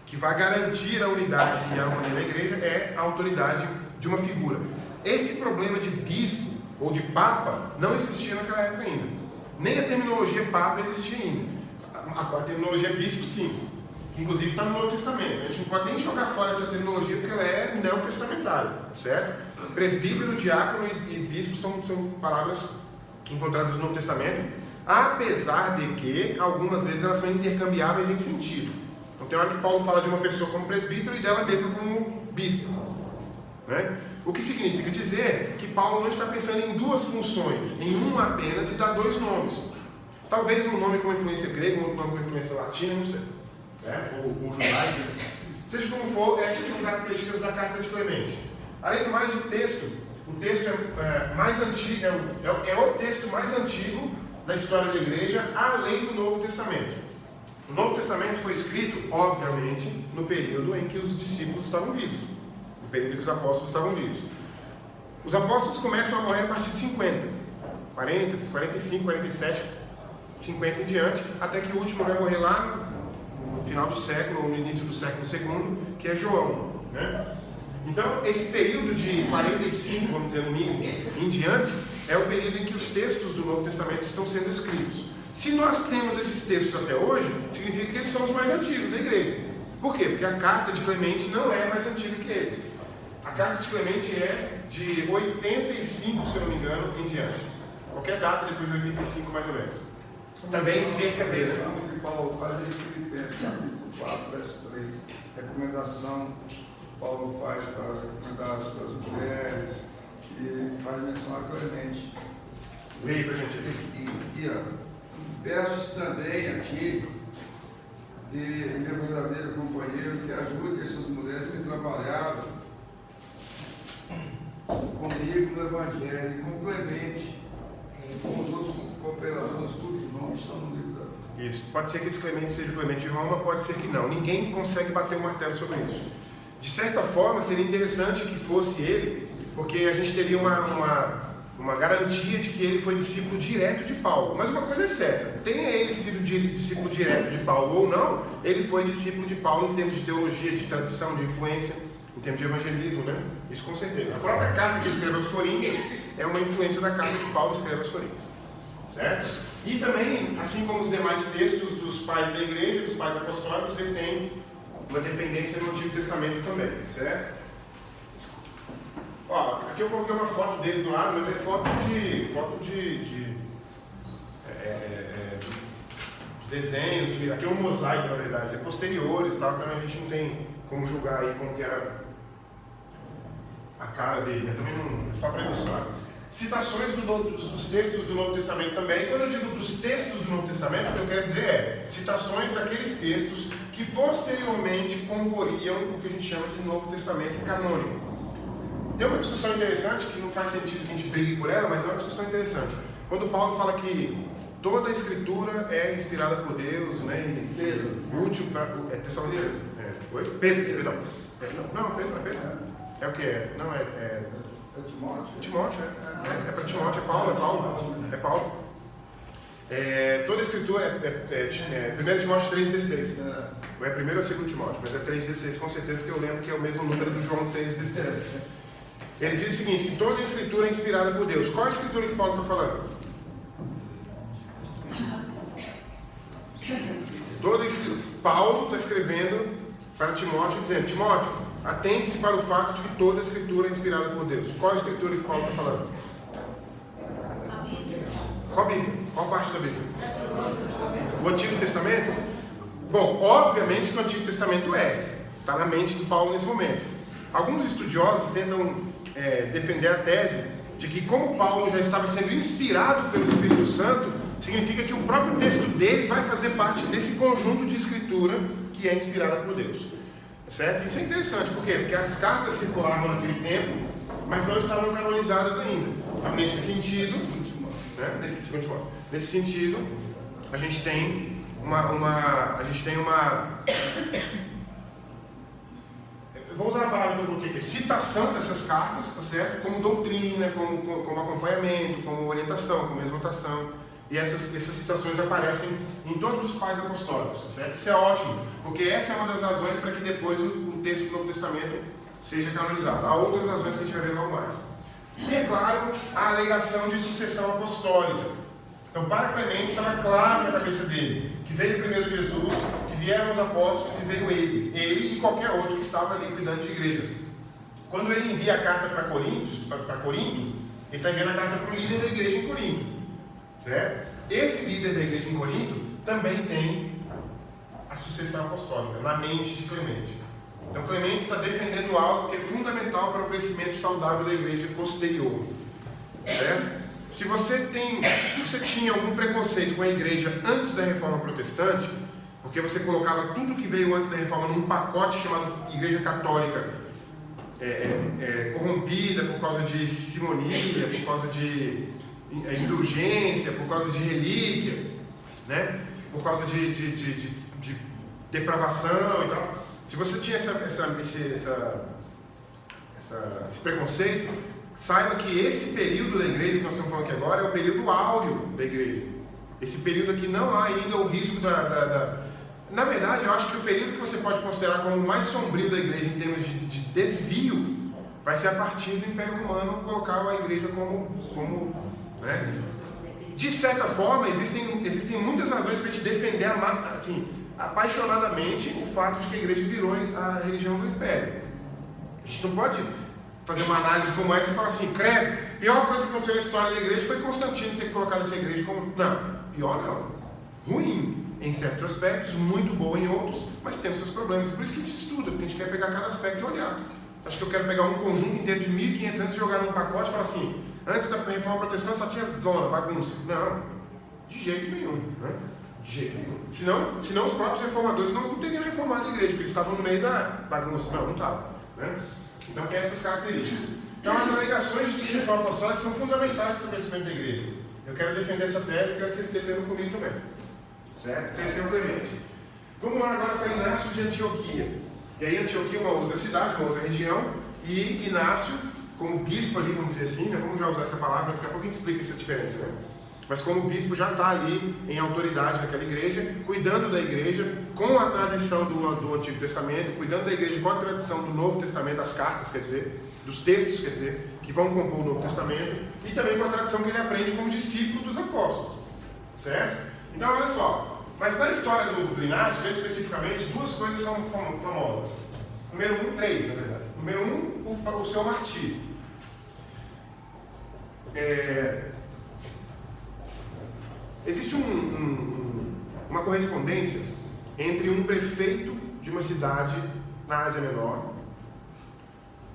que vai garantir a unidade e a harmonia da igreja, é a autoridade de uma figura. Esse problema de bispo ou de papa não existia naquela época ainda. Nem a terminologia papa existia ainda. A terminologia bispo, sim, que inclusive está no Novo Testamento. A gente não pode nem jogar fora essa terminologia porque ela é neotestamentária, certo? Presbítero, diácono e bispo são palavras encontradas no Novo Testamento, apesar de que algumas vezes elas são intercambiáveis em sentido. Então tem hora que Paulo fala de uma pessoa como presbítero e dela mesma como bispo, né? O que significa dizer que Paulo não está pensando em duas funções, em uma apenas, e dá dois nomes. Talvez um nome com influência grega, um outro nome com influência latina, não sei, certo? Ou judaica. Seja como for, essas são características da carta de Clemente. Além do mais, o texto é mais antigo, é o texto mais antigo da história da igreja, além do Novo Testamento. O Novo Testamento foi escrito, obviamente, no período em que os discípulos estavam vivos, no período em que os apóstolos estavam vivos. Os apóstolos começam a morrer a partir de 50, 40, 45, 47, 50 em diante, até que o último vai morrer lá no final do século, ou no início do século II, que é João, né? Então, esse período de 45, vamos dizer no mínimo, em diante, é o período em que os textos do Novo Testamento estão sendo escritos. Se nós temos esses textos até hoje, significa que eles são os mais antigos da igreja. Por quê? Porque a carta de Clemente não é mais antiga que eles. A carta de Clemente é de 85, se eu não me engano, em diante. Qualquer data depois de 85, mais ou menos. Também cerca desse. O que Paulo faz em Filipenses, capítulo 4, verso 3, recomendação Paulo faz para recomendar as suas mulheres e faz menção a Clemente. Leia para a gente aqui. Peço também a ti, meu verdadeiro companheiro, que ajude essas mulheres que trabalharam comigo no Evangelho, com Clemente, com os outros cooperadores cujos nomes estão no livro da vida. Isso. Pode ser que esse Clemente seja o Clemente de Roma, pode ser que não. Ninguém consegue bater o martelo sobre isso. De certa forma, seria interessante que fosse ele, porque a gente teria uma garantia de que ele foi discípulo direto de Paulo. Mas uma coisa é certa, tenha ele sido discípulo direto de Paulo ou não, ele foi discípulo de Paulo em termos de teologia, de tradição, de influência, em termos de evangelismo, né? Isso com certeza. A própria carta que ele escreve aos Coríntios é uma influência da carta que Paulo escreve aos Coríntios. Certo? E também, assim como os demais textos dos pais da igreja, dos pais apostólicos, ele tem uma dependência no Antigo Testamento também, certo? Ó, aqui eu coloquei uma foto dele do lado, mas é foto de desenhos, aqui é um mosaico, na verdade, é posteriores e tal, então a gente não tem como julgar aí como que era a cara dele, né? Também não, é só para ilustrar. Citações dos textos do Novo Testamento também. Quando eu digo dos textos do Novo Testamento, o que eu quero dizer é citações daqueles textos que posteriormente comporiam o que a gente chama de Novo Testamento canônico. Tem uma discussão interessante, que não faz sentido que a gente brigue por ela, mas é uma discussão interessante. Quando Paulo fala que toda a Escritura é inspirada por Deus, né, e útil para... Tessalonicenses. Oi? Pedro, perdão. Não, Pedro. É o que é? Não, é Timóteo. Timóteo, é para Timóteo, é Paulo. Toda a Escritura é 1 Timóteo 3,16. Não é 1 ou 2 Timóteo, mas é 3,16 com certeza, que eu lembro que é o mesmo número do João 3,16. Ele diz o seguinte, que toda a Escritura é inspirada por Deus. Qual é a Escritura que Paulo está falando? Paulo está escrevendo para Timóteo, dizendo, Timóteo, atente-se para o fato de que toda a Escritura é inspirada por Deus. Qual é a Escritura que Paulo está falando? A Bíblia. Qual Bíblia? Qual parte da Bíblia? O Antigo Testamento? Bom, obviamente que o Antigo Testamento está na mente de Paulo nesse momento. Alguns estudiosos tentam defender a tese de que, como Paulo já estava sendo inspirado pelo Espírito Santo, significa que o próprio texto dele vai fazer parte desse conjunto de escritura que é inspirada por Deus. Certo? Isso é interessante, por quê? Porque as cartas circulavam naquele tempo, mas não estavam canonizadas ainda. Então, nesse sentido, né, nesse sentido, a gente tem uma vou usar a palavra que eu coloquei aqui, citação dessas cartas, tá certo? Como doutrina, como acompanhamento, como orientação, como exortação. E essas citações aparecem em todos os pais apostólicos, tá certo? Isso é ótimo, porque essa é uma das razões para que depois o texto do Novo Testamento seja canonizado. Há outras razões que a gente vai ver logo mais. E é claro, a alegação de sucessão apostólica. Então, para Clemente estava claro na cabeça dele que veio primeiro Jesus, que vieram os apóstolos e veio ele e qualquer outro que estava ali cuidando de igrejas. Quando ele envia a carta para Corinto, ele está enviando a carta para o líder da igreja em Corinto, certo? Esse líder da igreja em Corinto também tem a sucessão apostólica na mente de Clemente. Então, Clemente está defendendo algo que é fundamental para o crescimento saudável da igreja posterior, certo? Se você tinha algum preconceito com a igreja antes da Reforma Protestante, porque você colocava tudo que veio antes da Reforma num pacote chamado Igreja Católica corrompida por causa de simonia, por causa de indulgência, por causa de relíquia, né? Por causa de depravação e tal. Se você tinha esse preconceito, saiba que esse período da igreja que nós estamos falando aqui agora é o período áureo da igreja. Esse período aqui não há ainda o risco Na verdade, eu acho que o período que você pode considerar como o mais sombrio da igreja em termos de desvio vai ser a partir do Império Romano colocar a igreja como né? De certa forma, existem muitas razões para a gente defender assim, apaixonadamente o fato de que a igreja virou a religião do Império. A gente não pode fazer uma análise como essa e falar assim, credo, pior coisa que aconteceu na história da igreja foi Constantino ter colocado essa igreja como... Não, pior não. Ruim em certos aspectos, muito boa em outros, mas tem seus problemas. Por isso que a gente estuda, porque a gente quer pegar cada aspecto e olhar. Acho que eu quero pegar um conjunto inteiro de 1.500 anos e jogar num pacote e falar assim, antes da Reforma Protestante só tinha zona, bagunça. Não, de jeito nenhum. Né? De jeito nenhum. Senão os próprios reformadores não teriam reformado a igreja, porque eles estavam no meio da bagunça. Não estavam. Né? Então tem essas características. Então as alegações de sucessão apostólica são fundamentais para o crescimento da igreja. Eu quero defender essa tese e quero que vocês defendam comigo também. Certo? Esse é o Clemente. Vamos lá agora para Inácio de Antioquia. E aí Antioquia é uma outra cidade, uma outra região, e Inácio, como bispo ali, vamos dizer assim, né? Vamos já usar essa palavra, daqui a pouco a gente explica essa diferença, né? Mas como bispo já está ali em autoridade naquela igreja, cuidando da igreja com a tradição do Antigo Testamento, cuidando da igreja com a tradição do Novo Testamento, das cartas, quer dizer, dos textos, quer dizer, que vão compor o Novo Testamento, e também com a tradição que ele aprende como discípulo dos apóstolos, certo? Então, olha só, mas na história do Inácio, especificamente, duas coisas são famosas. Número 1, 3, na verdade. Número 1, o seu martírio. Existe uma correspondência entre um prefeito de uma cidade na Ásia Menor,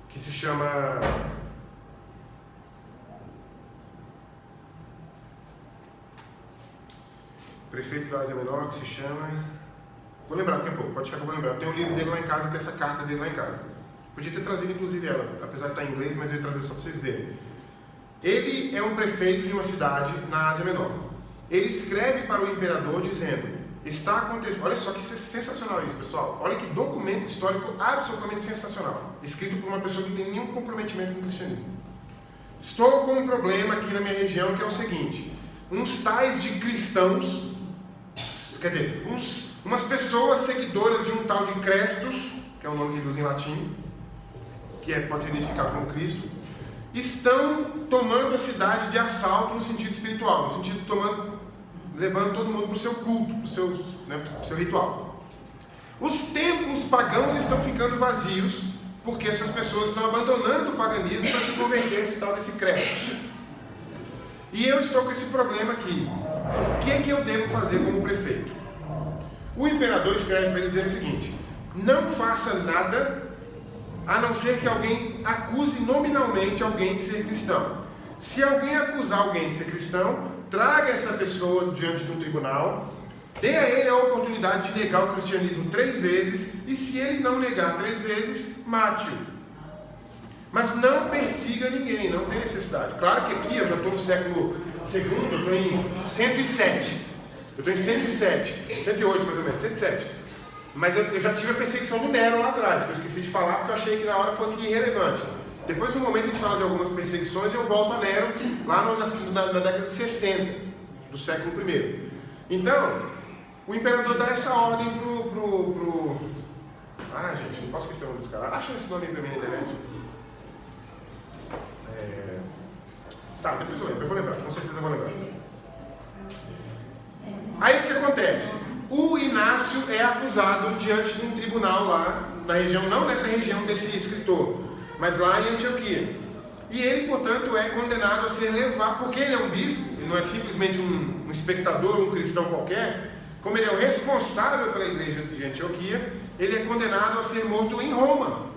que se chama... Prefeito da Ásia Menor, que se chama... Vou lembrar daqui a pouco, pode deixar que eu vou lembrar. Tem um livro dele lá em casa, tem essa carta dele lá em casa. Podia ter trazido inclusive ela, apesar de estar em inglês, mas eu ia trazer só para vocês verem. Ele é um prefeito de uma cidade na Ásia Menor. Ele escreve para o imperador dizendo: está acontecendo... Olha só que sensacional isso, pessoal. Olha que documento histórico absolutamente sensacional. Escrito por uma pessoa que não tem nenhum comprometimento com o cristianismo. Estou com um problema aqui na minha região que é o seguinte: uns tais de cristãos, quer dizer, umas pessoas seguidoras de um tal de Crestus, que é o nome que ele usa em latim, que pode ser identificado como Cristo, estão tomando a cidade de assalto no sentido espiritual, no sentido de levando todo mundo para o seu culto, para o seu ritual. Os templos pagãos estão ficando vazios, porque essas pessoas estão abandonando o paganismo para se converter a esse tal desse Crestus. E eu estou com esse problema aqui. O que é que eu devo fazer como prefeito? O imperador escreve para ele dizendo o seguinte: não faça nada a não ser que alguém acuse nominalmente alguém de ser cristão. Se alguém acusar alguém de ser cristão, traga essa pessoa diante de um tribunal, dê a ele a oportunidade de negar o cristianismo 3 vezes, e se ele não negar 3 vezes, mate-o. Mas não persiga ninguém, não tem necessidade. Claro que aqui eu já estou no século II, eu estou em 107. Eu estou em 107, 108 mais ou menos, 107. Mas eu já tive a perseguição do Nero lá atrás, que eu esqueci de falar porque eu achei que na hora fosse irrelevante. Depois, no momento, a gente fala de algumas perseguições e eu volto a Nero, lá na década de 60, do século I. Então, o imperador dá essa ordem pro... Ah, gente, não posso esquecer o nome dos caras. Acha esse nome aí pra mim na internet. Tá, depois eu lembro, eu vou lembrar, com certeza eu vou lembrar. Aí o que acontece? O Inácio é acusado diante de um tribunal lá na região, não nessa região desse escritor, mas lá em Antioquia. E ele, portanto, é condenado a ser levado, porque ele é um bispo, ele não é simplesmente um espectador, um cristão qualquer, como ele é o responsável pela igreja de Antioquia, ele é condenado a ser morto em Roma.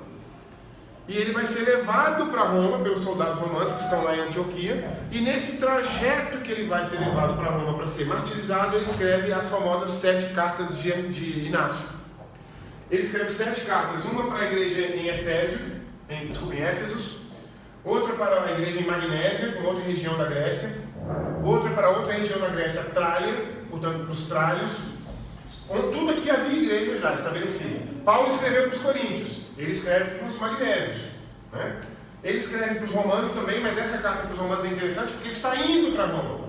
E ele vai ser levado para Roma pelos soldados romanos que estão lá em Antioquia, e nesse trajeto que ele vai ser levado para Roma para ser martirizado, ele escreve as famosas 7 cartas de Inácio. Ele escreve 7 cartas, uma para a igreja em Éfesos, outra para a igreja em Magnésia, uma outra região da Grécia, outra para outra região da Grécia, Trália, portanto para os trálios, onde tudo aqui havia igreja já estabelecida. Paulo escreveu para os coríntios, ele escreve para os magnésios, né? Ele escreve para os romanos também, mas essa carta para os romanos é interessante porque ele está indo para Roma.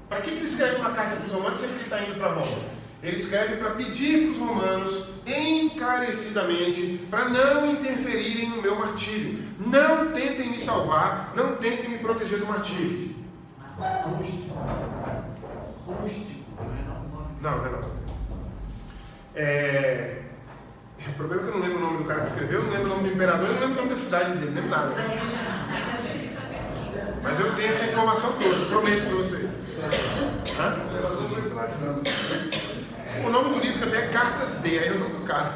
Para que ele escreve uma carta para os romanos se ele está indo para Roma? Ele escreve para pedir para os romanos encarecidamente para não interferirem no meu martírio. Não tentem me salvar, não tentem me proteger do martírio. Rústico, não é não. O problema é que eu não lembro o nome do cara que escreveu, eu não lembro o nome do imperador, eu não lembro o nome da cidade dele, não lembro nada. Mas eu tenho essa informação toda, prometo para vocês. O nome do livro que eu tenho é Cartas D, aí é o nome do cara.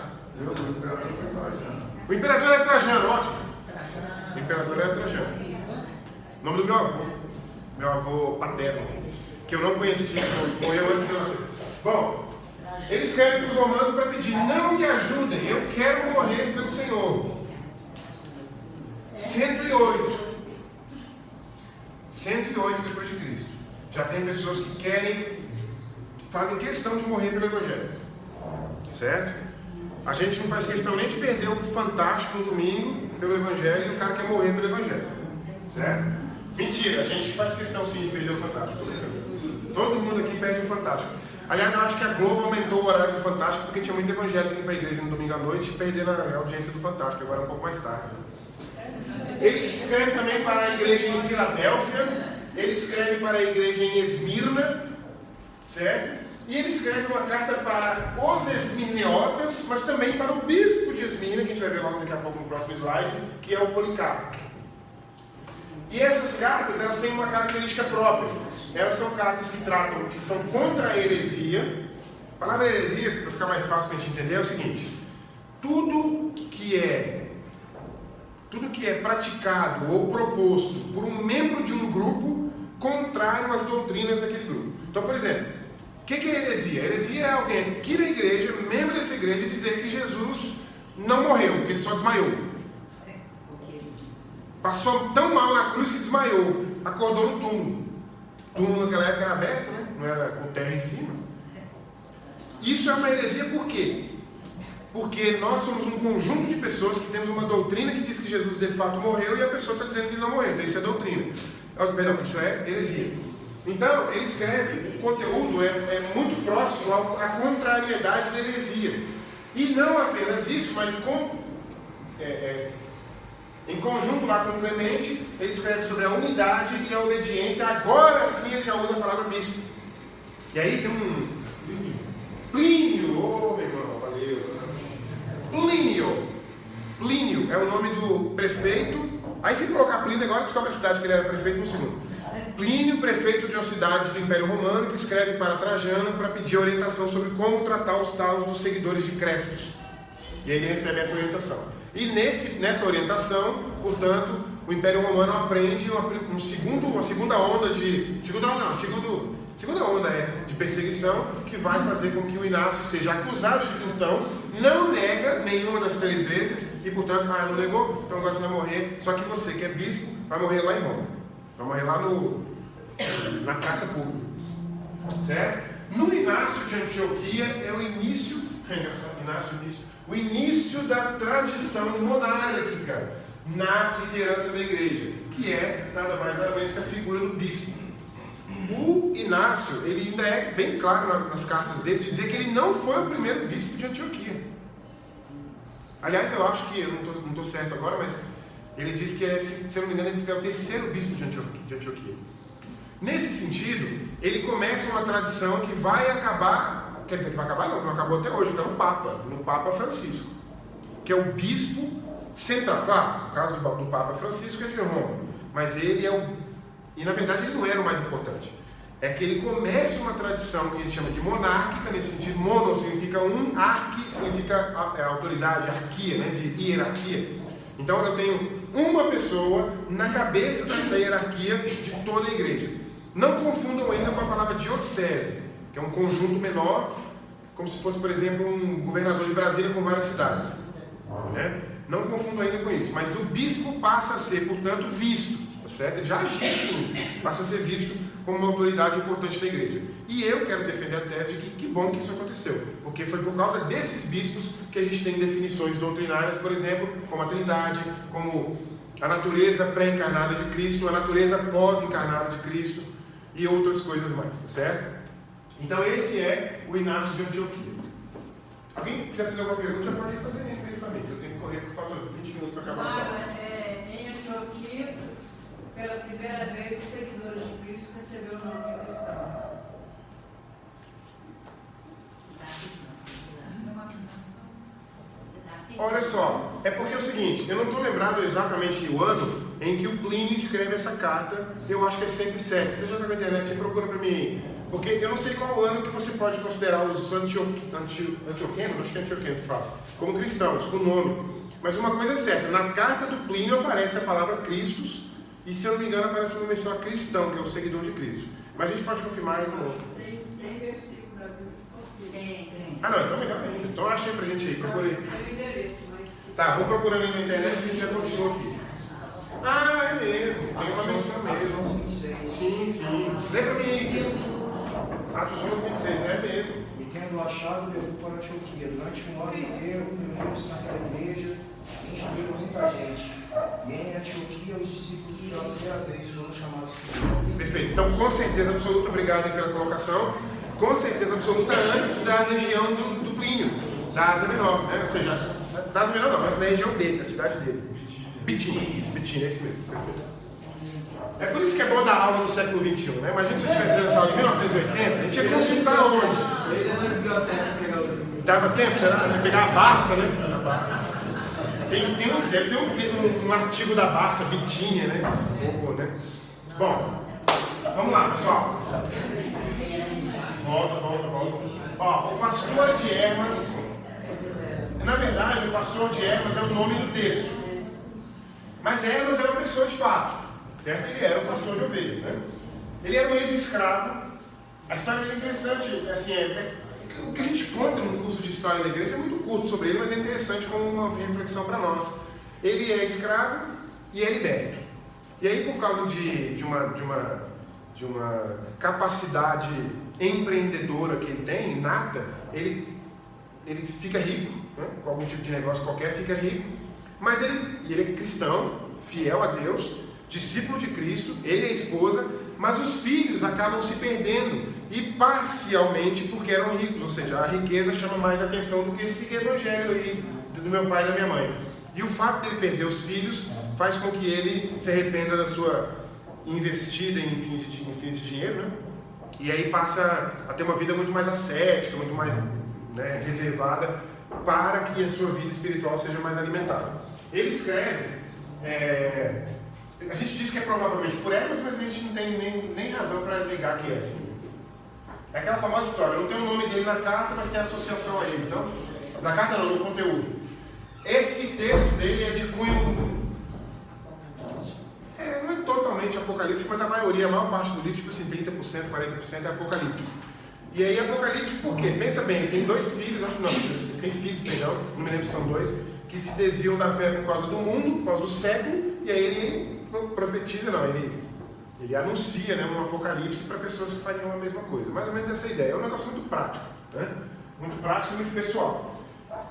O imperador era Trajano, ótimo. O imperador era Trajano. O nome do meu avô paterno, que eu não conhecia, morreu antes de eu nascer. Bom, ele escreve para os romanos para pedir: não me ajudem, eu quero morrer pelo Senhor. 108 depois de Cristo. Já tem pessoas que fazem questão de morrer pelo Evangelho. Certo? A gente não faz questão nem de perder o fantástico no domingo pelo Evangelho e o cara quer morrer pelo Evangelho. Certo? Mentira, a gente faz questão sim de perder o fantástico. Todo mundo aqui perde o fantástico. Aliás, eu acho que a Globo aumentou o horário do Fantástico porque tinha muito evangélico indo para a igreja no domingo à noite, perdendo a audiência do Fantástico, agora é um pouco mais tarde. Ele escreve também para a igreja em Filadélfia, ele escreve para a igreja em Esmirna, certo? E ele escreve uma carta para os esmirneotas, mas também para o bispo de Esmirna, que a gente vai ver logo daqui a pouco no próximo slide, que é o Policarpo. E essas cartas, elas têm uma característica própria. Elas são cartas que tratam, que são contra a heresia. A palavra heresia, para ficar mais fácil para a gente entender, é o seguinte: tudo que é praticado ou proposto por um membro de um grupo contrário às doutrinas daquele grupo. Então, por exemplo, o que é heresia? Heresia é alguém aqui na igreja, membro dessa igreja, dizer que Jesus não morreu, que ele só desmaiou. Passou tão mal na cruz que desmaiou, acordou no túmulo. O túmulo naquela época era aberto, né? Não era com terra em cima. Isso é uma heresia por quê? Porque nós somos um conjunto de pessoas que temos uma doutrina que diz que Jesus de fato morreu e a pessoa está dizendo que ele não morreu. Então isso é doutrina. Perdão, isso é heresia. Então, ele escreve, o conteúdo é muito próximo à contrariedade da heresia. E não apenas isso, mas em conjunto lá com Clemente, ele escreve sobre a unidade e a obediência. Agora sim ele já usa a palavra bispo. E aí tem um Plínio, oh meu irmão, valeu. Plínio é o nome do prefeito. Aí se colocar Plínio agora descobre a cidade que ele era prefeito no segundo. Plínio, prefeito de uma cidade do Império Romano, que escreve para Trajano para pedir orientação sobre como tratar os taus dos seguidores de Crestos. E ele recebe essa orientação. E nessa orientação, portanto, o Império Romano aprende uma segunda onda de perseguição, que vai fazer com que o Inácio seja acusado de cristão, não nega nenhuma das 3 vezes, e portanto, não negou, então agora você vai morrer, só que você que é bispo, vai morrer lá em Roma. Vai morrer lá na praça pública. Certo? No Inácio de Antioquia é o início, o início da tradição monárquica na liderança da igreja, que é nada mais nada menos que a figura do bispo. O Inácio, ele ainda é bem claro nas cartas dele de dizer que ele não foi o primeiro bispo de Antioquia. Aliás, eu acho que, eu não estou certo agora, mas ele diz que, se eu não me engano, ele diz que é o 3º bispo de Antioquia. Nesse sentido, ele começa uma tradição que vai acabar, quer dizer, que vai acabar não acabou até hoje, está no Papa Francisco, que é o bispo central. Claro, no caso do Papa Francisco é de Roma, mas ele e na verdade ele não era o mais importante. É que ele começa uma tradição que a gente chama de monárquica, nesse sentido. Mono significa arqui significa autoridade, arquia, né, de hierarquia. Então eu tenho uma pessoa na cabeça da hierarquia de toda a igreja. Não confundam ainda com a palavra diocese, que é um conjunto menor, como se fosse, por exemplo, um governador de Brasília com várias cidades. Né? Não confundam ainda com isso. Mas o bispo passa a ser, portanto, visto. Certo? Ele já agia assim, passa a ser visto como uma autoridade importante da igreja. E eu quero defender a tese de que bom que isso aconteceu, porque foi por causa desses bispos que a gente tem definições doutrinárias, por exemplo, como a Trindade, como a natureza pré-encarnada de Cristo, a natureza pós-encarnada de Cristo e outras coisas mais, tá certo? Então esse é o Inácio de Antioquia. Alguém quiser fazer alguma pergunta, já pode fazer imediatamente, eu tenho que correr por falta de 20 minutos para acabar a sala. Em Antioquia, pela primeira vez, os seguidores de Cristo receberam o nome de cristãos. Olha só, é porque é o seguinte, eu não estou lembrado exatamente o ano em que o Plínio escreve essa carta, eu acho que é 107, você já está na internet e procura para mim, porque eu não sei qual ano que você pode considerar os antioquenos, acho que é antioquenos que fala, como cristãos, com nome. Mas uma coisa é certa, na carta do Plínio aparece a palavra Cristos, e se eu não me engano aparece uma menção a cristão, que é o seguidor de Cristo. Mas a gente pode confirmar aí no novo. Tem versículo na Bíblia. Tem. Ah não, então melhor ainda. Então achei pra gente aí, procurei. Mas... Tá, vou procurando aí na internet e a gente já continua aqui. Ah, é mesmo, tem uma menção mesmo. Sim. Lembra-me aí, Atos 11, 26, é mesmo. E quem levou a chave e levou para Antioquia. Durante um ano inteiro, reuniu-se naquela igreja e instruiu muita gente. E em Antioquia, os discípulos pela primeira vez foram chamados por Deus. Perfeito. Então, com certeza absoluta, obrigado pela colocação. Com certeza absoluta, antes da região do Plínio, da Ásia Menor, né? Ou seja, da Ásia Menor não, antes da região dele, da cidade dele. Bitínia, é isso mesmo, perfeito. É por isso que é bom dar aula no século XXI, né? Imagina se eu estivesse dando essa aula em 1980, a gente ia consultar onde? Ele na biblioteca pegar o livro. Dava tempo, será? Ia pegar a Barça, né? A Barça. Deve ter um artigo da Barça, Bitínia, né? Bom, vamos lá, pessoal. Volta. Ó, o pastor de Hermas, na verdade, o pastor de Hermas é o nome do texto. Mas Hermas era uma pessoa de fato, certo? Ele era um pastor de ovelhas, né? Ele era um ex-escravo. A história dele é interessante, assim, o que a gente conta no curso de História da Igreja é muito curto sobre ele, mas é interessante como uma reflexão para nós. Ele é escravo e é liberto. E aí, por causa de uma capacidade empreendedora que ele tem, inata, ele fica rico, né? Com algum tipo de negócio qualquer, fica rico. Mas ele é cristão, fiel a Deus, discípulo de Cristo, ele e a esposa, mas os filhos acabam se perdendo, e parcialmente porque eram ricos, ou seja, a riqueza chama mais atenção do que esse evangelho aí do meu pai e da minha mãe. E o fato dele perder os filhos faz com que ele se arrependa da sua investida em fins de dinheiro, né? E aí passa a ter uma vida muito mais ascética, muito mais, né, reservada, para que a sua vida espiritual seja mais alimentada. Ele escreve, a gente diz que é provavelmente por Hermas, mas a gente não tem nem razão para negar que é assim. É aquela famosa história, não tem o nome dele na carta, mas tem associação a ele. Então, na carta não, no conteúdo. Esse texto dele é de cunho, não é totalmente apocalíptico, mas a maior parte do livro, tipo assim, 30%, 40% é apocalíptico. E aí apocalíptico por quê? Pensa bem, tem dois filhos, acho que não, tem filhos, perdão, não me lembro se são dois, que se desviam da fé por causa do mundo, por causa do século, e aí ele profetiza, ele anuncia, né, um apocalipse para pessoas que fariam a mesma coisa. Mais ou menos essa ideia. É um negócio muito prático, né? Muito prático e muito pessoal.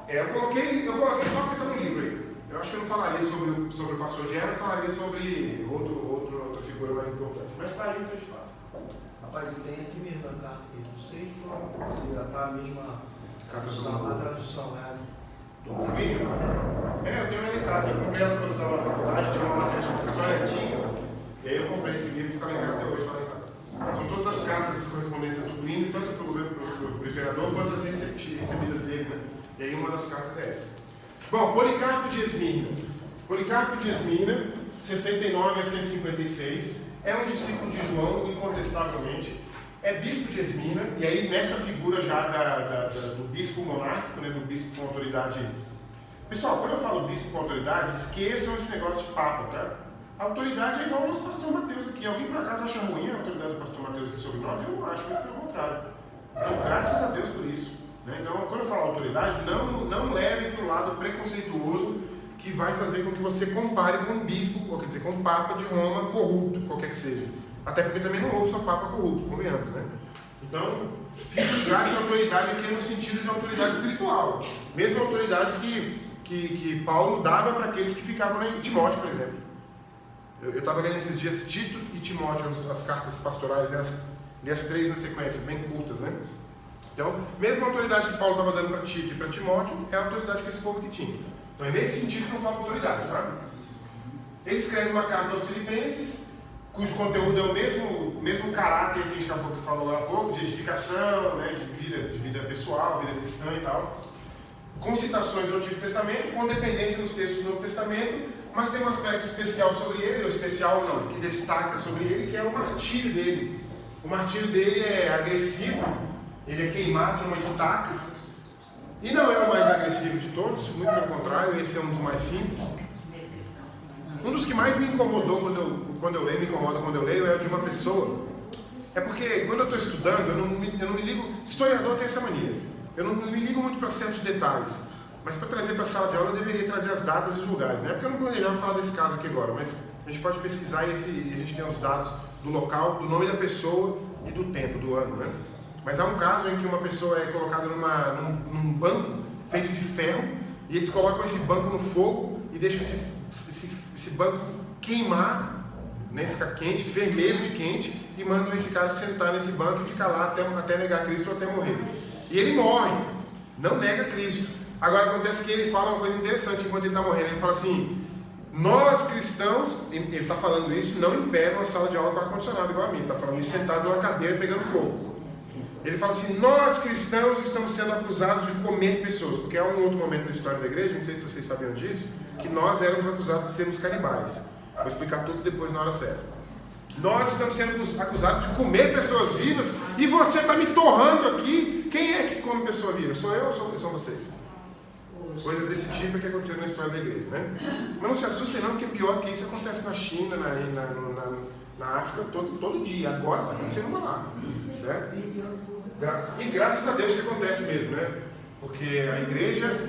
Eu coloquei só porque está no livro aí. Eu acho que eu não falaria sobre o pastor de Hermas, falaria sobre outra figura mais importante. Mas está aí, então a gente passa. Rapaz, tem aqui mesmo a carta, eu não sei se já está a mesma tradução, a tradução do Plínio? Eu tenho ela em casa. Eu comprei ela quando eu estava na faculdade, tinha uma matéria chamada História Antiga. E aí eu comprei esse livro e ficava em casa até hoje, está lá em casa. São todas as cartas, as correspondências do Plínio, tanto para o governo, para o imperador, quanto as recebidas dele, né? E aí uma das cartas é essa. Bom, Policarpo de Esmirna. Policarpo de Esmirna, 69 a 156, é um discípulo de João, incontestavelmente. É bispo de Esmirna, e aí nessa figura já do bispo monárquico, né, do bispo com autoridade. Pessoal, quando eu falo bispo com autoridade, esqueçam esse negócio de papa, tá? A autoridade é igual ao nosso pastor Mateus aqui. Alguém por acaso acha ruim a autoridade do pastor Mateus aqui sobre nós? Eu não acho, muito pelo contrário. Então, graças a Deus por isso. Né? Então, quando eu falo autoridade, não levem para o lado preconceituoso que vai fazer com que você compare com um bispo, ou quer dizer, com um papa de Roma corrupto, qualquer que seja. Até porque também não ouço a papa corrupto, convenhamos, né? Então, fique ligado que a autoridade aqui é no sentido de autoridade espiritual. Mesma autoridade que Paulo dava para aqueles que ficavam em Timóteo, por exemplo. Eu estava lendo esses dias Tito e Timóteo, as cartas pastorais, né? Li as três na sequência, bem curtas, né? Então, mesma autoridade que Paulo estava dando para Tito e para Timóteo, é a autoridade que esse povo que tinha. Então, é nesse sentido que eu falo autoridade, tá? Ele escreve uma carta aos Filipenses, cujo conteúdo é o mesmo caráter que a gente falou lá há pouco, de edificação, né? de vida pessoal, vida cristã e tal. Com citações do Antigo Testamento, com dependência nos textos do Novo Testamento, mas tem um aspecto especial sobre ele, ou especial não, que destaca sobre ele, que é o martírio dele. O martírio dele é agressivo, ele é queimado numa estaca, e não é o mais agressivo de todos, muito pelo contrário, esse é um dos mais simples. Um dos que mais me incomodou quando eu leio, me incomoda quando eu leio, é o de uma pessoa. É porque quando eu estou estudando, eu não me ligo, historiador tem essa mania, eu não me ligo muito para certos detalhes. Mas para trazer para a sala de aula eu deveria trazer as datas e os lugares, né? Porque eu não planejava falar desse caso aqui agora, mas a gente pode pesquisar e a gente tem os dados do local, do nome da pessoa e do tempo, do ano, né? Mas há um caso em que uma pessoa é colocada num banco feito de ferro e eles colocam esse banco no fogo e deixam esse banco queimar, né, ficar quente, vermelho de quente, e mandam esse cara sentar nesse banco e ficar lá até negar Cristo ou até morrer. E ele morre, não nega Cristo. Agora acontece que ele fala uma coisa interessante enquanto ele está morrendo. Ele fala assim: nós cristãos, ele está falando isso não em pé numa sala de aula com ar-condicionado igual a mim, ele está falando isso sentado numa cadeira pegando fogo. Ele fala assim: nós cristãos estamos sendo acusados de comer pessoas, porque há um outro momento da história da igreja, não sei se vocês sabiam disso, que nós éramos acusados de sermos canibais. Vou explicar tudo depois na hora certa. Nós estamos sendo acusados de comer pessoas vivas e você está me torrando aqui. Quem é que come pessoa viva? Sou eu ou são vocês? Coisas desse tipo que aconteceram na história da igreja, né? Mas não se assustem não, porque pior que isso acontece na China, na África todo dia. Agora está acontecendo uma lá, certo? E graças a Deus que acontece mesmo, né? Porque a igreja,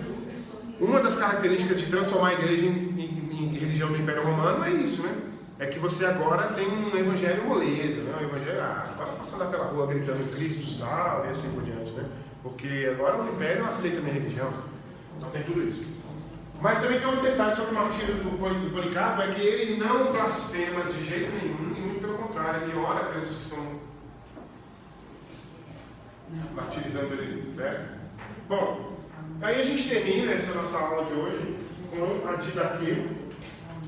uma das características de transformar a igreja em religião do Império Romano é isso, né? É que você agora tem um evangelho moleza, né? Um evangelho, agora posso andar pela rua gritando Cristo salve e assim por diante, né? Porque agora o Império aceita a minha religião. Então tem tudo isso. Mas também tem um detalhe sobre o martírio do Policarpo, é que ele não blasfema de jeito nenhum, e muito pelo contrário, ele ora pelos que estão martirizando ele, certo? Bom, aí a gente termina essa nossa aula de hoje com a Didaquê.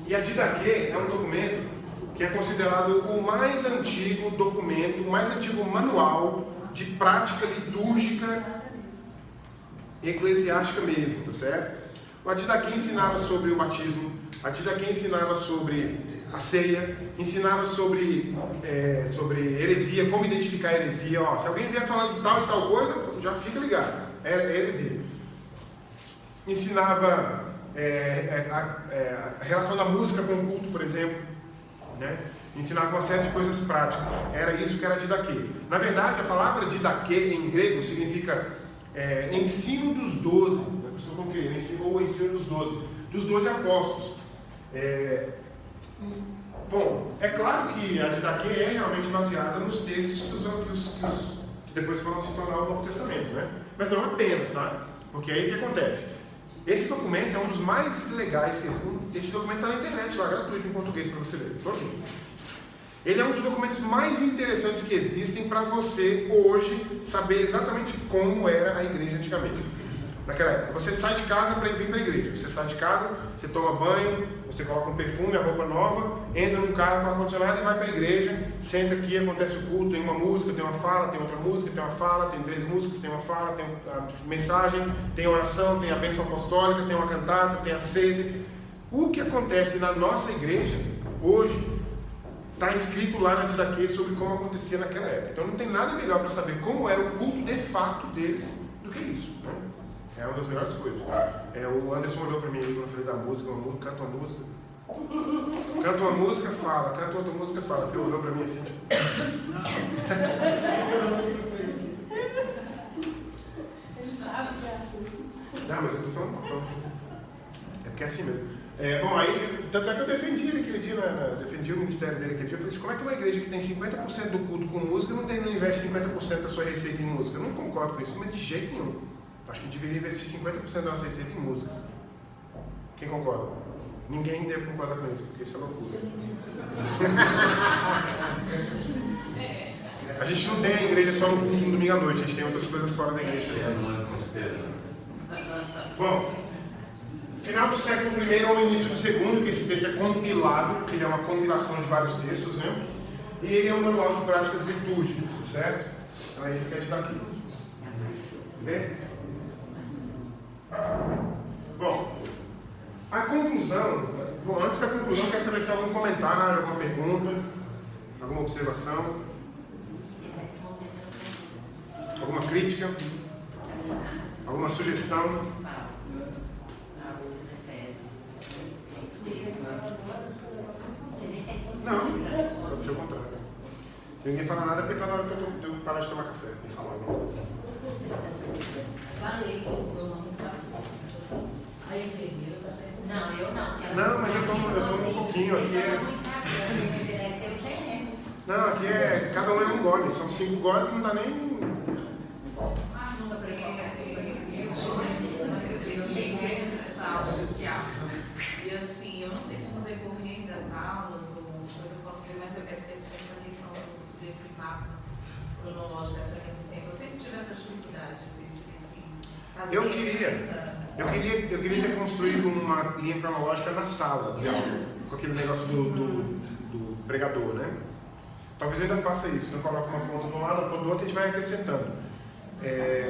E a Didaquê é um documento que é considerado o mais antigo documento, o mais antigo manual de prática litúrgica eclesiástica mesmo, tá certo? O Didaquê ensinava sobre o batismo, a Didaquê ensinava sobre a ceia, ensinava sobre heresia, como identificar a heresia. Ó, se alguém vier falando tal e tal coisa, já fica ligado, é heresia. Ensinava a relação da música com o culto, por exemplo, né? Ensinava uma série de coisas práticas. Era isso que era Didaquê. Na verdade, a palavra Didaquê em grego significa ensino dos 12, ou ensino dos 12 apóstolos. Bom, é claro que a Didaquê é realmente baseada nos textos que depois foram se tornar o Novo Testamento, né? Mas não apenas, tá? Porque aí o que acontece? Esse documento é um dos mais legais que existem. Esse documento está na internet lá, gratuito em português para você ler. Todinho. Ele é um dos documentos mais interessantes que existem para você hoje saber exatamente como era a igreja antigamente. Naquela época, você sai de casa para vir para a igreja. Você sai de casa, você toma banho, você coloca um perfume, a roupa nova, entra num carro com ar-condicionado e vai para a igreja. Senta aqui, acontece o culto, tem uma música, tem uma fala, tem outra música, tem uma fala, tem 3 músicas, tem uma fala, tem a mensagem, tem a oração, tem a bênção apostólica, tem uma cantata, tem a ceia. O que acontece na nossa igreja hoje está escrito lá na Didaquê sobre como acontecia naquela época. Então não tem nada melhor para saber como era o culto de fato deles do que isso, né? É uma das melhores coisas. O Anderson olhou para mim quando eu falei da música, canta uma música. Canta uma música, fala. Canta outra música, fala. Você olhou para mim assim, tipo... Ele sabe que é assim. Não, mas eu estou falando... É porque é assim mesmo. Bom, aí, tanto é que eu defendi ele aquele dia, defendi o ministério dele aquele dia. Eu falei assim, como é que uma igreja que tem 50% do culto com música não investe 50% da sua receita em música? Eu não concordo com isso, mas de jeito nenhum. Acho que deveria investir 50% da nossa receita em música. Quem concorda? Ninguém deve concordar com isso, porque isso é loucura. A gente não tem a igreja só no culto no domingo à noite, a gente tem outras coisas fora da igreja. Bom, final do século I ou início do segundo, que esse texto é compilado, que ele é uma compilação de vários textos, né? E ele é um manual de práticas litúrgicas, certo? Então é isso que a gente está aqui. Beleza? Bom, a conclusão, antes da conclusão, eu quero saber se tem algum comentário, alguma pergunta, alguma observação, alguma crítica, alguma sugestão. Não, pode ser o contrário. Se ninguém falar nada, é porque está na hora de eu parar de tomar café e falar alguma coisa. Falei que o nome está. A enfermeira está perguntando. Não, eu não. Não, mas eu tomo um pouquinho. Aqui Não, aqui cada um é um gole. São 5 goles, não dá nem Essa aula social. E assim, eu não sei se no decorrer das aulas ou depois eu posso ver, mas essa questão desse mapa cronológico, essa linha do tempo, eu sempre tive essa dificuldade, Eu queria ter construído uma linha cronológica na sala de aula, com aquele negócio do pregador, né? Talvez eu ainda faça isso, então coloco uma ponta de um lado, uma ponta do outro e a gente vai acrescentando.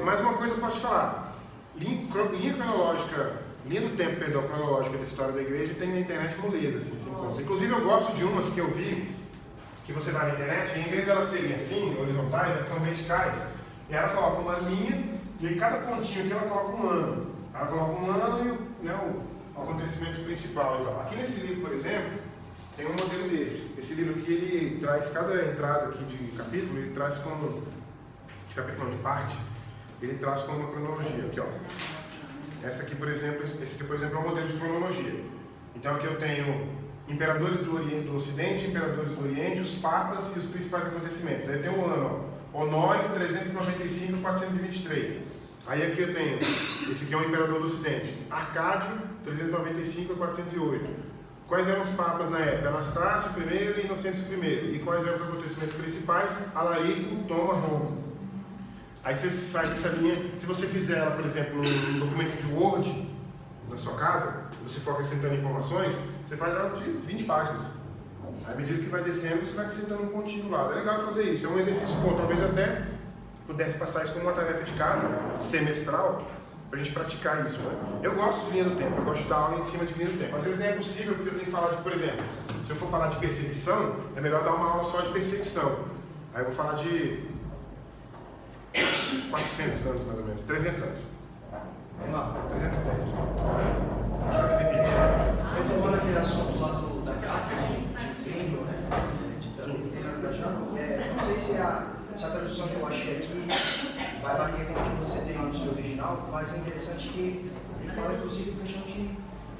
Mas uma coisa eu posso te falar, linha cronológica, linha do tempo, perdão, cronológica da história da igreja tem na internet moleza, assim, se encontra. Inclusive eu gosto de umas que eu vi, que você vai na internet, e em vez de elas serem assim, horizontais, elas são verticais. E ela coloca uma linha, e aí cada pontinho aqui ela coloca um ano. Ela coloca um ano e o acontecimento principal. Então, aqui nesse livro, por exemplo, tem um modelo desse. Esse livro aqui, ele traz cada entrada aqui de capítulo, ele traz como, de parte, ele traz como uma cronologia. Aqui, ó. Esse aqui, por exemplo, é um modelo de cronologia. Então aqui eu tenho imperadores do Ocidente, imperadores do Oriente, os papas e os principais acontecimentos. Aí tem o ano, ó, Honório 395 423. Aí aqui eu tenho, esse aqui é o imperador do Ocidente, Arcádio 395 408. Quais eram os papas na época? Anastácio I e Inocêncio I. E quais eram os acontecimentos principais? Alarico toma Roma. Aí você faz essa linha, se você fizer ela, por exemplo, num documento de Word, na sua casa, você for acrescentando informações, você faz ela de 20 páginas. Aí, à medida que vai descendo, você vai acrescentando um pontinho do lado. É legal fazer isso, é um exercício bom. Talvez até pudesse passar isso como uma tarefa de casa, semestral, para a gente praticar isso, né? Eu gosto de linha do tempo, eu gosto de dar aula em cima de linha do tempo. Às vezes nem é possível, porque eu tenho que falar de, por exemplo, se eu for falar de perseguição, é melhor dar uma aula só de perseguição. Aí eu vou falar de 400 anos, mais ou menos, 300 anos. Vamos lá. 310. Retomando aquele assunto lá da carta de Grêmio, né? Não sei se a tradução que eu achei aqui vai bater com o que você tem lá no seu original, mas é interessante que ele fala, inclusive, questão de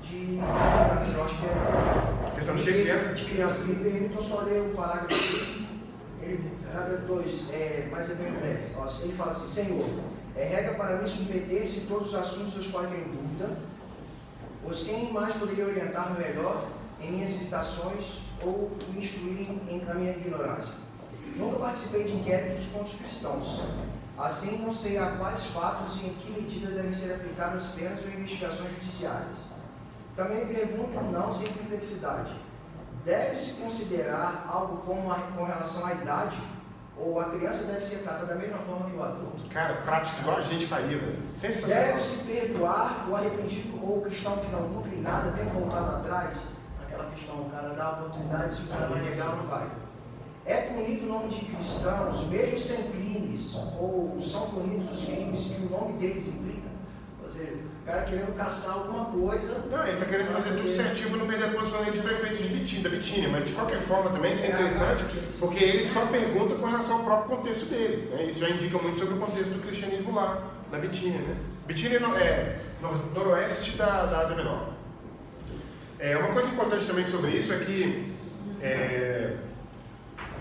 criança. Eu acho que é. Questão de criança? De criança. Me permitam só ler o parágrafo aqui. Ele, parágrafo 2, mas é bem breve. Ele fala assim: Senhor, regra para mim submeter-se em todos os assuntos dos quais tenho dúvida, pois quem mais poderia orientar-me melhor em minhas hesitações ou me instruir na minha ignorância? Nunca participei de inquéritos contra os cristãos. Assim, não sei a quais fatos e em que medidas devem ser aplicadas penas ou investigações judiciárias. Também me pergunto, não sem perplexidade, deve-se considerar algo com relação à idade? Ou a criança deve ser tratada da mesma forma que o adulto? Cara, prática igual a gente faria, velho. Sensacional. Deve-se perdoar o arrependido ou o cristão que não nutre nada, tem voltado atrás? Aquela questão, o cara dá a oportunidade, se o cara vai negar ou não vai. É punido o nome de cristãos, mesmo sem crimes, ou são punidos os crimes que o nome deles implica? Ou seja, o cara querendo caçar alguma coisa... Não, ele está querendo fazer tudo certinho para não perder a posição dele de prefeito da Bitínia, mas de qualquer forma também isso é interessante, porque ele só pergunta com relação ao próprio contexto dele, né? Isso já indica muito sobre o contexto do cristianismo lá, na Bitínia, né? Bitínia é noroeste da Ásia Menor. Uma coisa importante também sobre isso é que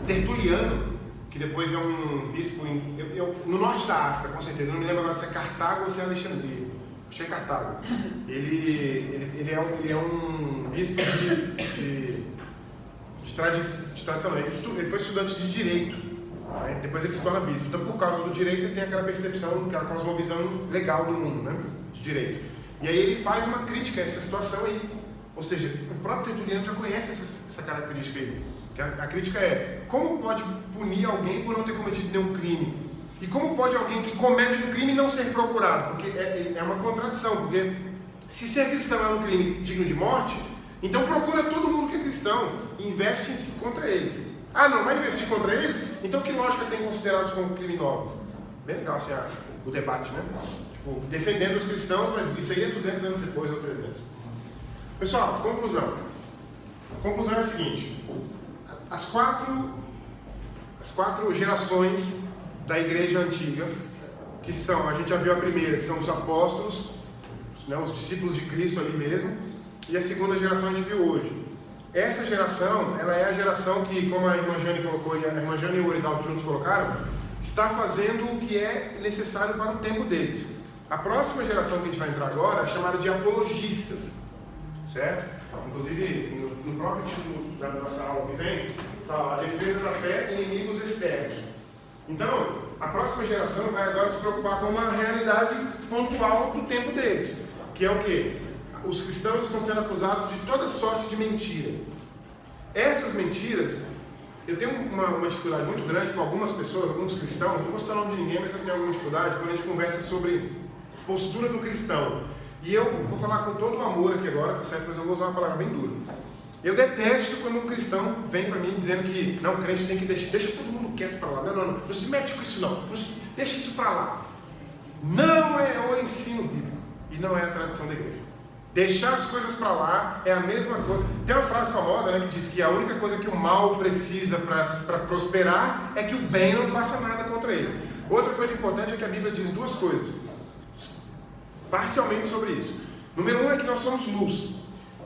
Tertuliano, que depois é um bispo no norte da África, com certeza, não me lembro agora se é Cartago ou se é Alexandria, achei Cartago. Ele é um bispo de tradição, ele foi estudante de direito, né? Depois ele se torna bispo. Então, por causa do direito, ele tem aquela percepção, aquela cosmovisão legal do mundo, né? De direito. E aí ele faz uma crítica a essa situação aí. Ou seja, o próprio Tertuliano já conhece essa característica aí. A crítica é: como pode punir alguém por não ter cometido nenhum crime? E como pode alguém que comete um crime não ser procurado? Porque é uma contradição, porque se ser cristão é um crime digno de morte, então procura todo mundo que é cristão e investe contra eles. Ah, não vai investir contra eles? Então que lógica tem considerados como criminosos? Bem legal assim, o debate, né? Tipo, defendendo os cristãos, mas isso aí é 200 anos depois ou 300. Pessoal, conclusão. A conclusão é a seguinte: as quatro gerações da igreja antiga, que são, a gente já viu a primeira, que são os apóstolos, né, os discípulos de Cristo ali mesmo, e a segunda geração a gente viu hoje. Essa geração, ela é a geração que, como a irmã Jane colocou, e a irmã Jane e o Oridaldo juntos colocaram, está fazendo o que é necessário para o tempo deles. A próxima geração que a gente vai entrar agora é chamada de apologistas, certo? Inclusive, no próprio título da nossa aula que vem, fala a defesa da fé e inimigos externos. Então, a próxima geração vai agora se preocupar com uma realidade pontual do tempo deles, que é o quê? Os cristãos estão sendo acusados de toda sorte de mentira. Essas mentiras, eu tenho uma dificuldade muito grande com algumas pessoas, alguns cristãos, não vou citar o nome de ninguém, mas eu tenho alguma dificuldade quando a gente conversa sobre postura do cristão. E eu vou falar com todo o amor aqui agora, tá certo? Mas eu vou usar uma palavra bem dura. Eu detesto quando um cristão vem para mim dizendo que não, o crente tem que deixa todo mundo quieto para lá. Não se mete com isso não, deixa isso para lá. Não é o ensino bíblico e não é a tradição da igreja. Deixar as coisas para lá é a mesma coisa. Tem uma frase famosa, né, que diz que a única coisa que o mal precisa para prosperar é que o bem não faça nada contra ele. Outra coisa importante é que a Bíblia diz duas coisas, parcialmente sobre isso. Número 1 é que nós somos luz.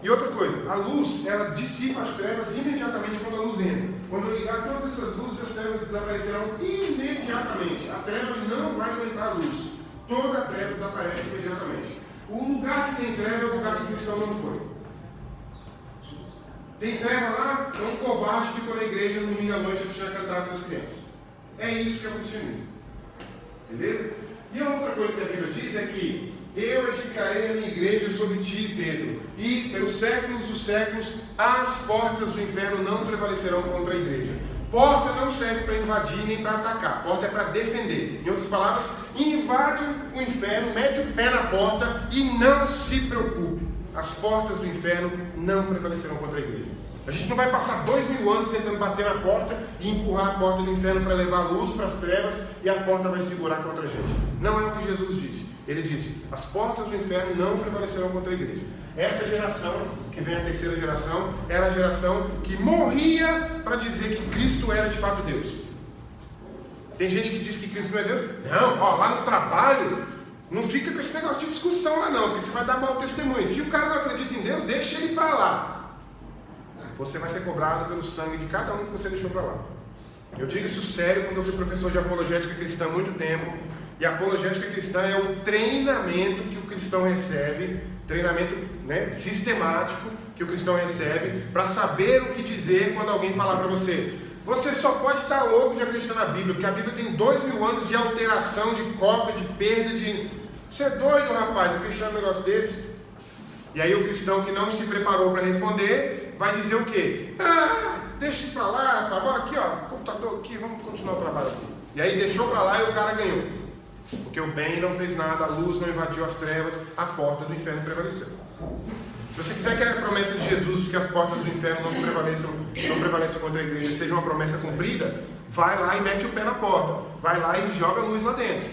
E outra coisa, a luz, ela dissipa as trevas imediatamente quando a luz entra. Quando eu ligar todas essas luzes, as trevas desaparecerão imediatamente. A treva não vai aguentar a luz. Toda a treva desaparece imediatamente. O lugar que tem treva é o lugar que o cristão não foi. Tem treva lá, é um covarde que ficou na igreja no domingo à noite assistindo a cantada das crianças. É isso que é o cristianismo. Beleza? E a outra coisa que a Bíblia diz é que eu edificarei a minha igreja sobre ti, Pedro, e pelos séculos dos séculos as portas do inferno não prevalecerão contra a igreja. Porta não serve para invadir nem para atacar, porta é para defender. Em outras palavras, invade o inferno, mete o pé na porta e não se preocupe. As portas do inferno não prevalecerão contra a igreja. A gente não vai passar 2000 anos tentando bater na porta e empurrar a porta do inferno para levar a luz para as trevas e a porta vai segurar contra a gente. Não é o que Jesus disse. Ele disse, as portas do inferno não prevalecerão contra a igreja. Essa geração, que vem a terceira geração, era a geração que morria para dizer que Cristo era de fato Deus. Tem gente que diz que Cristo não é Deus. Não, ó, lá no trabalho, não fica com esse negócio de discussão lá não, porque você vai dar mau testemunho. Se o cara não acredita em Deus, deixa ele para lá. Você vai ser cobrado pelo sangue de cada um que você deixou para lá. Eu digo isso sério quando eu fui professor de apologética cristã há muito tempo. E a apologética cristã é o treinamento que o cristão recebe, treinamento, né, sistemático que o cristão recebe para saber o que dizer quando alguém falar para você. Você só pode estar louco de acreditar na Bíblia, porque a Bíblia tem 2000 anos de alteração, de cópia, de perda, de... Você é doido, rapaz, acreditar num negócio desse? E aí o cristão que não se preparou para responder vai dizer o quê? Deixa isso para lá, rapaz, bora aqui, ó, computador aqui, vamos continuar o trabalho aqui. E aí deixou para lá e o cara ganhou. Porque o bem não fez nada, a luz não invadiu as trevas, a porta do inferno prevaleceu. Se você quiser que a promessa de Jesus de que as portas do inferno não prevaleçam contra a igreja seja uma promessa cumprida, vai lá e mete o pé na porta, vai lá e joga a luz lá dentro.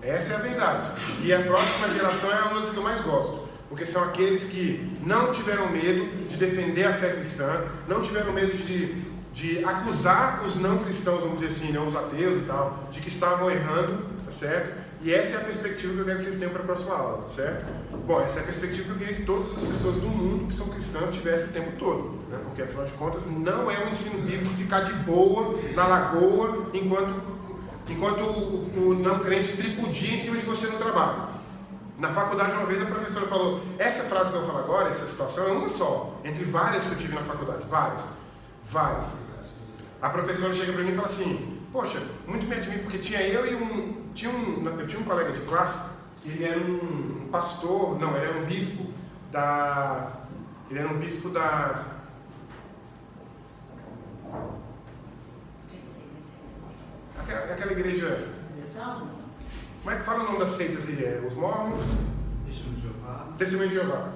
Essa é a verdade. E a próxima geração é uma das que eu mais gosto, porque são aqueles que não tiveram medo de defender a fé cristã, não tiveram medo de acusar os não cristãos, vamos dizer assim, não os ateus e tal, de que estavam errando, tá certo? E essa é a perspectiva que eu quero que vocês tenham para a próxima aula, tá certo? Bom, essa é a perspectiva que eu queria que todas as pessoas do mundo que são cristãs tivessem o tempo todo, né? Porque afinal de contas não é um ensino bíblico ficar de boa na lagoa enquanto o não crente tripudia em cima de você no trabalho. Na faculdade, uma vez a professora falou, essa frase que eu vou falar agora, essa situação é uma só, entre várias que eu tive na faculdade, várias. A professora chega para mim e fala assim, poxa, muito me admiro, porque eu tinha um colega de classe, que ele era um pastor, não, ele era um bispo da... Aquela igreja... Como é que fala o nome das seitas aí? Os Mormons? Testemunho de Jeová.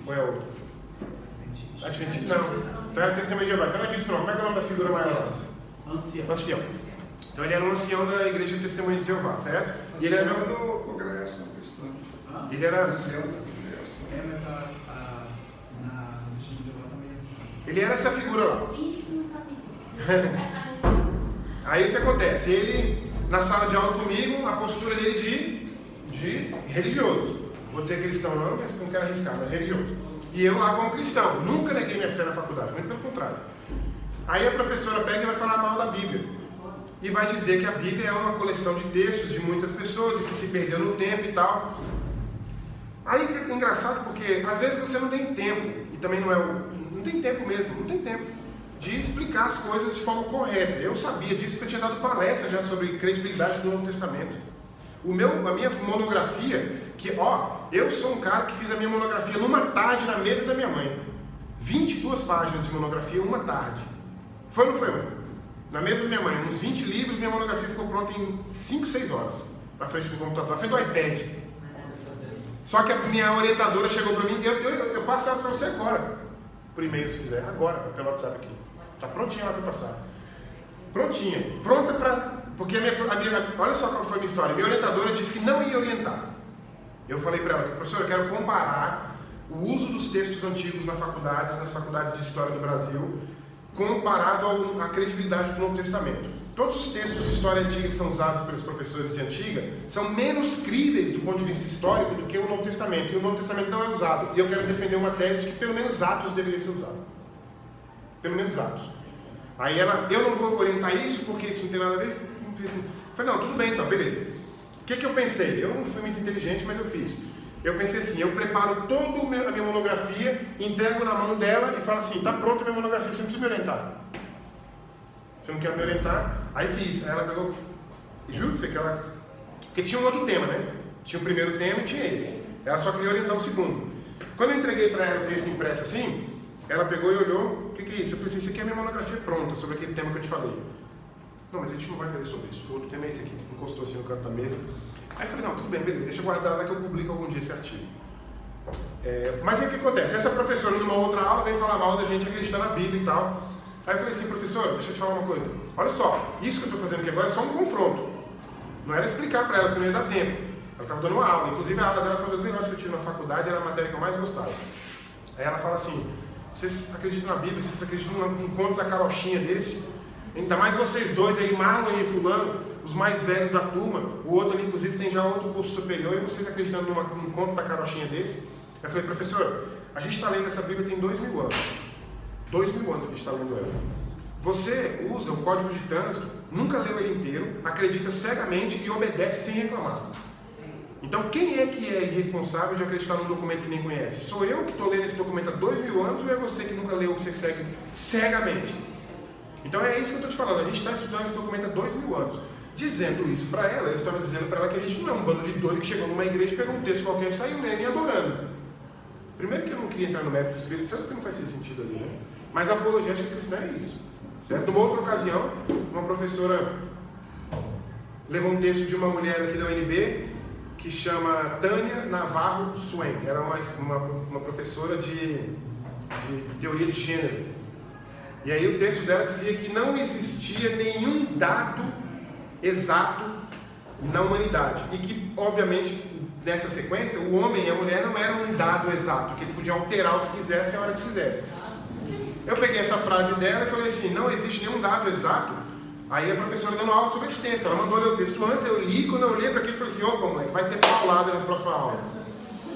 Ou é outro? Adventista? Não. Então era Testemunho de Jeová. Então não é bispo não. Como é que é o nome da figura maior? Ancião. Então ele era um ancião da igreja de Testemunho de Jeová, certo? E ele era do Congregação Cristã. Ele era ancião da Congregação. Mas na Testemunho de Jeová também é assim. Ele era essa figura lá. Aí o que acontece? Ele, na sala de aula comigo, a postura dele de religioso. Vou dizer cristão não, mas não quero arriscar, mas religioso. E eu lá como cristão, nunca neguei minha fé na faculdade, muito pelo contrário. Aí a professora pega e vai falar mal da Bíblia. e vai dizer que a Bíblia é uma coleção de textos de muitas pessoas e que se perdeu no tempo e tal. Aí é engraçado porque às vezes você não tem tempo, e também não tem tempo mesmo, não tem tempo de explicar as coisas de forma correta. Eu sabia disso porque eu tinha dado palestra já sobre credibilidade do Novo Testamento. A minha monografia, eu sou um cara que fiz a minha monografia numa tarde na mesa da minha mãe. 22 páginas de monografia, uma tarde. Foi ou não foi, mãe? Na mesa da minha mãe, uns 20 livros, minha monografia ficou pronta em 5, 6 horas. Na frente do computador, na frente do iPad. Só que a minha orientadora chegou para mim, eu passo elas para você agora. Por e-mail, se quiser. Agora, pelo WhatsApp aqui. Está prontinha lá para passar. Prontinha. Pronta para... Porque olha só qual foi a minha história. Minha orientadora disse que não ia orientar. Eu falei para ela, professor, eu quero comparar o uso dos textos antigos nas faculdades de História do Brasil, comparado à credibilidade do Novo Testamento. Todos os textos de história antiga que são usados pelos professores de antiga são menos críveis do ponto de vista histórico do que o Novo Testamento. E o Novo Testamento não é usado. E eu quero defender uma tese de que pelo menos Atos deveria ser usado. Pelo menos Atos. Aí eu não vou orientar isso porque isso não tem nada a ver. Eu falei, não, tudo bem então, beleza. O que eu pensei? Eu não fui muito inteligente, mas eu fiz. Eu pensei assim, eu preparo toda a minha monografia, entrego na mão dela e falo assim, tá pronta a minha monografia, você não precisa me orientar. Você não quer me orientar? Aí fiz. Aí ela pegou, juro pra você que ela... Porque tinha um outro tema, né? Tinha o primeiro tema e tinha esse. Ela só queria orientar o segundo. Quando eu entreguei para ela o texto impresso assim, ela pegou e olhou, o que é isso? Eu falei assim, isso aqui é a minha monografia pronta, sobre aquele tema que eu te falei. Não, mas a gente não vai fazer sobre isso. O outro tema é esse aqui. Encostou assim no canto da mesa. Aí eu falei, não, tudo bem, beleza, deixa eu guardar lá que eu publico algum dia esse artigo. Mas aí o que acontece? Essa professora, numa outra aula, vem falar mal da gente acreditar na Bíblia e tal. Aí eu falei assim, professor, deixa eu te falar uma coisa. Olha só, isso que eu estou fazendo aqui agora é só um confronto. Não era explicar para ela que não ia dar tempo. Ela estava dando uma aula. Inclusive a aula dela foi uma das melhores que eu tive na faculdade, era a matéria que eu mais gostava. Aí ela fala assim, vocês acreditam na Bíblia, vocês acreditam num conto da carochinha desse? Ainda mais vocês dois aí, Marlon e fulano, os mais velhos da turma, o outro ali inclusive tem já outro curso superior, e vocês acreditando num conto da carochinha desse? Eu falei, professor, a gente está lendo essa Bíblia tem 2000 anos. 2000 anos que a gente está lendo ela. Você usa o Código de Trânsito, nunca leu ele inteiro, acredita cegamente e obedece sem reclamar. Então quem é que é irresponsável de acreditar num documento que nem conhece? Sou eu que estou lendo esse documento há 2000 anos ou é você que nunca leu, que você segue cegamente? Então é isso que eu estou te falando, a gente está estudando esse documento há 2000 anos. Dizendo isso para ela, eu estava dizendo para ela que a gente não é um bando de doido que chegou numa igreja, pegou um texto qualquer, saiu lendo e adorando. Primeiro que eu não queria entrar no mérito do Espírito Santo, porque não faz sentido ali, né? Mas a apologética cristã é isso. Certo? Numa outra ocasião, uma professora levou um texto de uma mulher aqui da UNB, que chama Tânia Navarro Swain. Era uma professora de teoria de gênero. E aí o texto dela dizia que não existia nenhum dado exato na humanidade. E que, obviamente, nessa sequência, o homem e a mulher não eram um dado exato, que eles podiam alterar o que quisessem a hora que quisessem. Eu peguei essa frase dela e falei assim, não existe nenhum dado exato. Aí a professora dando aula sobre esse texto, ela mandou ler o texto antes, eu li, quando eu olhei para aquilo, eu falei assim, opa, moleque, vai ter paulada na próxima aula.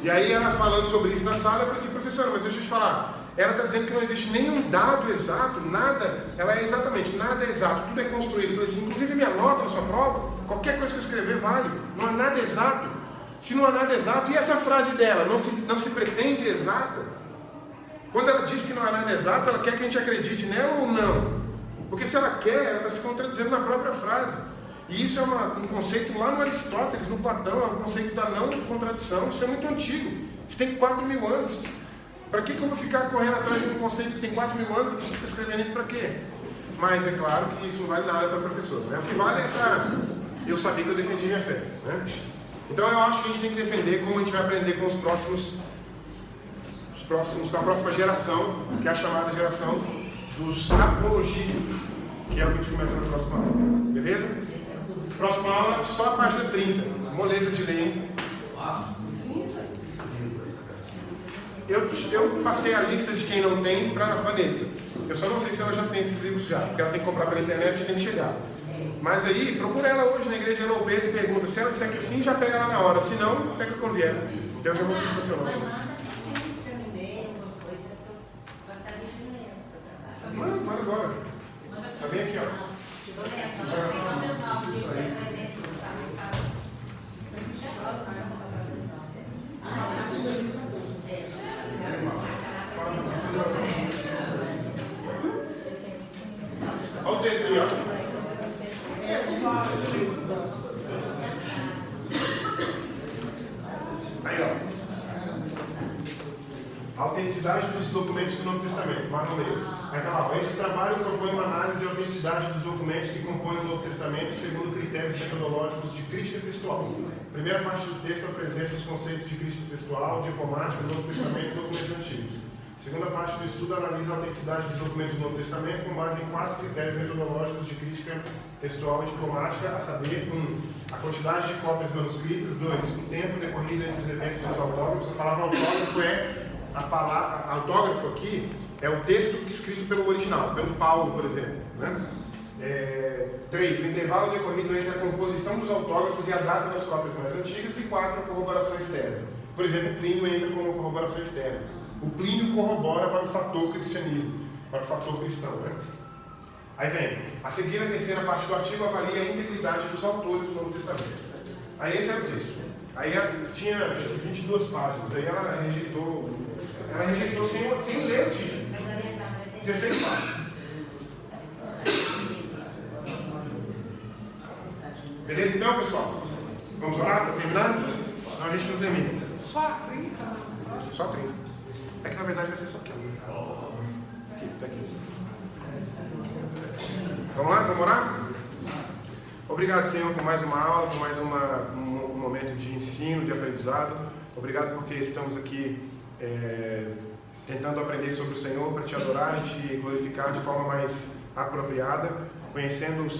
E aí ela falando sobre isso na sala, eu falei assim, professora, mas deixa eu te falar, ela está dizendo que não existe nenhum dado exato, nada, ela é exatamente, nada é exato, tudo é construído. Eu falei assim, inclusive minha nota na sua prova, qualquer coisa que eu escrever vale, não há nada exato. Se não há nada exato, e essa frase dela, não se pretende exata? Quando ela diz que não há nada exato, ela quer que a gente acredite nela ou não? Porque se ela quer, ela está se contradizendo na própria frase. E isso é um conceito lá no Aristóteles, no Platão, é o conceito da não contradição. Isso é muito antigo. Isso tem 4.000 anos. Para que eu vou ficar correndo atrás de um conceito que tem 4.000 anos e você está escrevendo isso para quê? Mas é claro que isso não vale nada para o professor. Né? O que vale é para eu saber que eu defendi minha fé. Né? Então eu acho que a gente tem que defender como a gente vai aprender com com a próxima geração, que é a chamada geração dos apologistas, que é o que a gente começa na próxima aula. Beleza? Próxima aula, só a página 30. Moleza de ler, hein? Eu passei a lista de quem não tem para a Vanessa. Eu só não sei se ela já tem esses livros já, porque ela tem que comprar pela internet e tem que chegar. Mas aí, procura ela hoje na igreja de Loubeiro e pergunta. Se ela disser que sim, já pega ela na hora. Se não, pega quando vier. Eu já vou buscar seu nome. Manda agora. Tá bem aqui, ó. autenticidade dos documentos do Novo Testamento, lá no meio. Aí tá lá, esse trabalho propõe uma análise de autenticidade dos documentos que compõem o Novo Testamento segundo critérios metodológicos de crítica textual. A primeira parte do texto apresenta os conceitos de crítica textual, diplomática, do Novo Testamento e documentos antigos. A segunda parte do estudo analisa a autenticidade dos documentos do Novo Testamento com base em 4 critérios metodológicos de crítica textual e diplomática, a saber, 1. A quantidade de cópias manuscritas, 2. O tempo decorrido entre os eventos dos autógrafos. A palavra autógrafo é a palavra, autógrafo aqui é o texto escrito pelo original, pelo Paulo, por exemplo. Né? 3. O intervalo decorrido entre a composição dos autógrafos e a data das cópias mais antigas. E 4. A corroboração externa. Por exemplo, Plínio entra como corroboração externa. O Plínio corrobora para o fator cristianismo, para o fator cristão. Né? Aí vem, a seguir a terceira parte do artigo avalia a integridade dos autores do Novo Testamento. Aí esse é o texto. Aí tinha 22 páginas, aí ela rejeitou sem ler o título. 16 páginas. Beleza então, pessoal? Vamos orar para terminar? Senão a gente não termina. Só 30? Só 30. É que na verdade vai ser só aqui. Aqui, tá aqui. Vamos lá? Vamos orar? Obrigado, Senhor, por mais uma aula, por mais um momento de ensino, de aprendizado. Obrigado porque estamos aqui tentando aprender sobre o Senhor para te adorar e te glorificar de forma mais apropriada, conhecendo os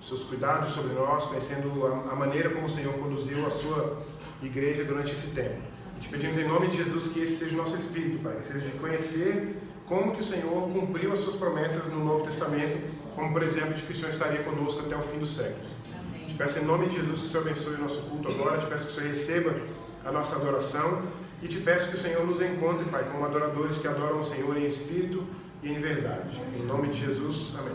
seus cuidados sobre nós, conhecendo a maneira como o Senhor conduziu a sua igreja durante esse tempo. Te pedimos em nome de Jesus que esse seja o nosso espírito, Pai, que seja de conhecer como que o Senhor cumpriu as suas promessas no Novo Testamento, como por exemplo de que o Senhor estaria conosco até o fim dos séculos. Te peço em nome de Jesus que o Senhor abençoe o nosso culto agora, te peço que o Senhor receba a nossa adoração e te peço que o Senhor nos encontre, Pai, como adoradores que adoram o Senhor em espírito e em verdade. Em nome de Jesus, amém.